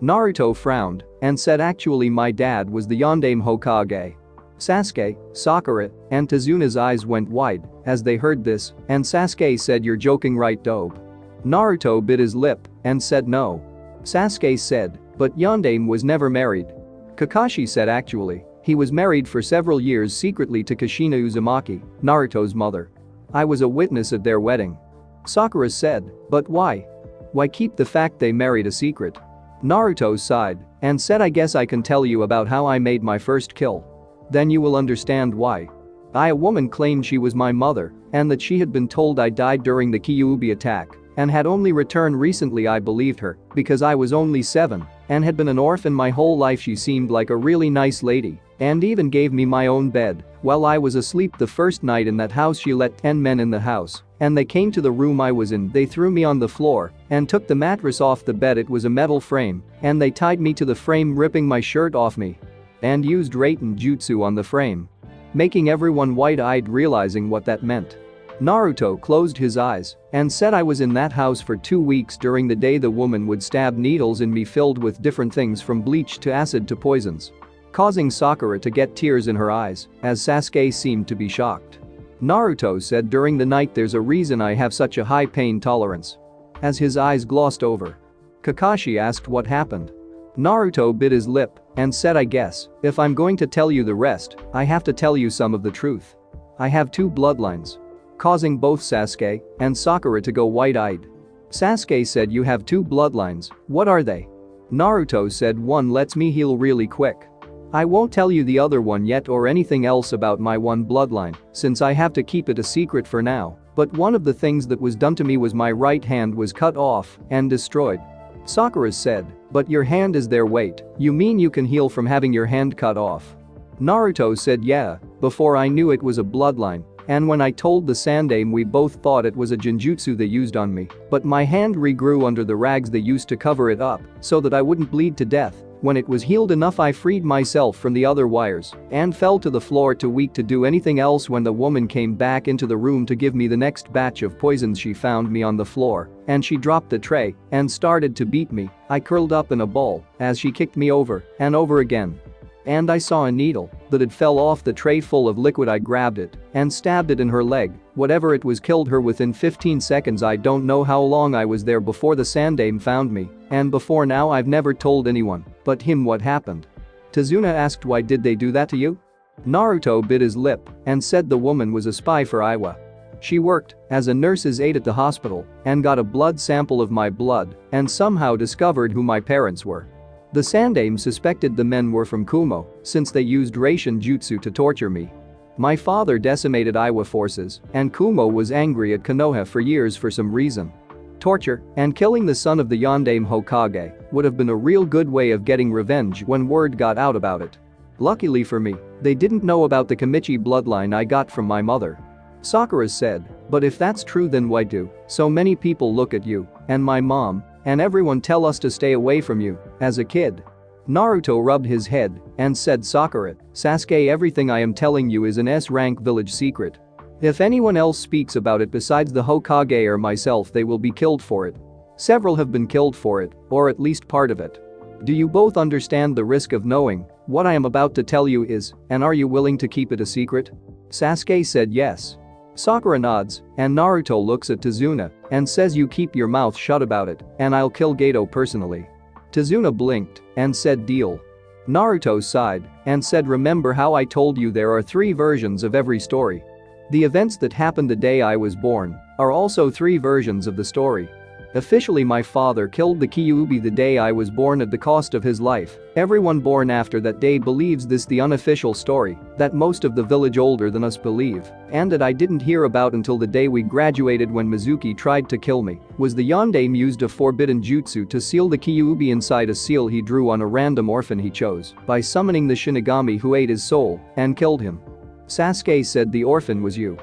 Naruto frowned and said, "Actually, my dad was the Yondaime Hokage." Sasuke, Sakura, and Tazuna's eyes went wide as they heard this, and Sasuke said, "You're joking, right, Dobe?" Naruto bit his lip and said no. Sasuke said, "But Yondaime was never married." Kakashi said, "Actually, he was married for several years secretly to Kushina Uzumaki, Naruto's mother. I was a witness at their wedding." Sakura said, "But why? Why keep the fact they married a secret?" Naruto sighed and said, "I guess I can tell you about how I made my first kill. Then you will understand why. A woman claimed she was my mother and that she had been told I died during the Kyuubi attack and had only returned recently. I believed her because I was only 7 and had been an orphan my whole life. She seemed like a really nice lady and even gave me my own bed while I was asleep. The first night in that house she let 10 men in the house and they came to the room I was in. They threw me on the floor and took the mattress off the bed. It was a metal frame and they tied me to the frame, ripping my shirt off me and used Raiten Jutsu on the frame, making everyone wide-eyed realizing what that meant." Naruto closed his eyes and said, "I was in that house for 2 weeks. During the day the woman would stab needles in me filled with different things from bleach to acid to poisons," causing Sakura to get tears in her eyes as Sasuke seemed to be shocked. Naruto said, "During the night there's a reason I have such a high pain tolerance." As his eyes glossed over. Kakashi asked what happened. Naruto bit his lip and said, "I guess, if I'm going to tell you the rest, I have to tell you some of the truth. I have 2 bloodlines," causing both Sasuke and Sakura to go wide-eyed. Sasuke said, "You have 2 bloodlines, what are they?" Naruto said, "One lets me heal really quick. I won't tell you the other one yet or anything else about my one bloodline since I have to keep it a secret for now, but one of the things that was done to me was my right hand was cut off and destroyed." Sakura said, "But your hand is there, wait, you mean you can heal from having your hand cut off?" Naruto said, "Yeah, before I knew it was a bloodline, and when I told the Sandaime we both thought it was a genjutsu they used on me, but my hand regrew under the rags they used to cover it up so that I wouldn't bleed to death. When it was healed enough I freed myself from the other wires and fell to the floor too weak to do anything else when the woman came back into the room to give me the next batch of poisons. She found me on the floor and she dropped the tray and started to beat me. I curled up in a ball as she kicked me over and over again. And I saw a needle that had fell off the tray full of liquid. I grabbed it and stabbed it in her leg. Whatever it was killed her within 15 seconds. I don't know how long I was there before the Sandame found me, and before now I've never told anyone but him what happened. Tazuna asked, why did they do that to you? Naruto bit his lip and said the woman was a spy for Iwa. She worked as a nurse's aide at the hospital and got a blood sample of my blood and somehow discovered who my parents were. The Sandame suspected the men were from Kumo since they used Raishin jutsu to torture me. My father decimated Iwa forces, and Kumo was angry at Konoha for years for some reason. Torture and killing the son of the Yondaime Hokage would have been a real good way of getting revenge when word got out about it. Luckily for me, they didn't know about the Kamichi bloodline I got from my mother. Sakura said, but if that's true, then why do so many people look at you and my mom and everyone tell us to stay away from you as a kid? Naruto rubbed his head and said, Sakura, Sasuke, everything I am telling you is an S-rank village secret. If anyone else speaks about it besides the Hokage or myself, they will be killed for it. Several have been killed for it, or at least part of it. Do you both understand the risk of knowing what I am about to tell you is, and are you willing to keep it a secret? Sasuke said yes. Sakura nods, and Naruto looks at Tazuna and says, you keep your mouth shut about it, and I'll kill Gato personally. Tazuna blinked and said, deal. Naruto sighed and said, remember how I told you there are 3 versions of every story? The events that happened the day I was born are also 3 versions of the story. Officially, my father killed the Kyuubi the day I was born at the cost of his life. Everyone born after that day believes this. The unofficial story that most of the village older than us believe, and that I didn't hear about until the day we graduated when Mizuki tried to kill me, was the Yondaime used a forbidden jutsu to seal the Kyuubi inside a seal he drew on a random orphan he chose by summoning the Shinigami who ate his soul and killed him. Sasuke said, the orphan was you.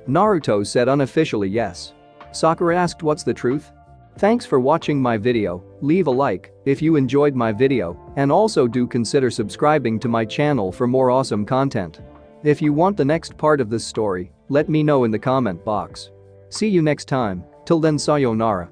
Naruto said unofficially yes. Sakura asked, what's the truth? Thanks for watching my video. Leave a like if you enjoyed my video, and also do consider subscribing to my channel for more awesome content. If you want the next part of this story, let me know in the comment box. See you next time. Till then, sayonara.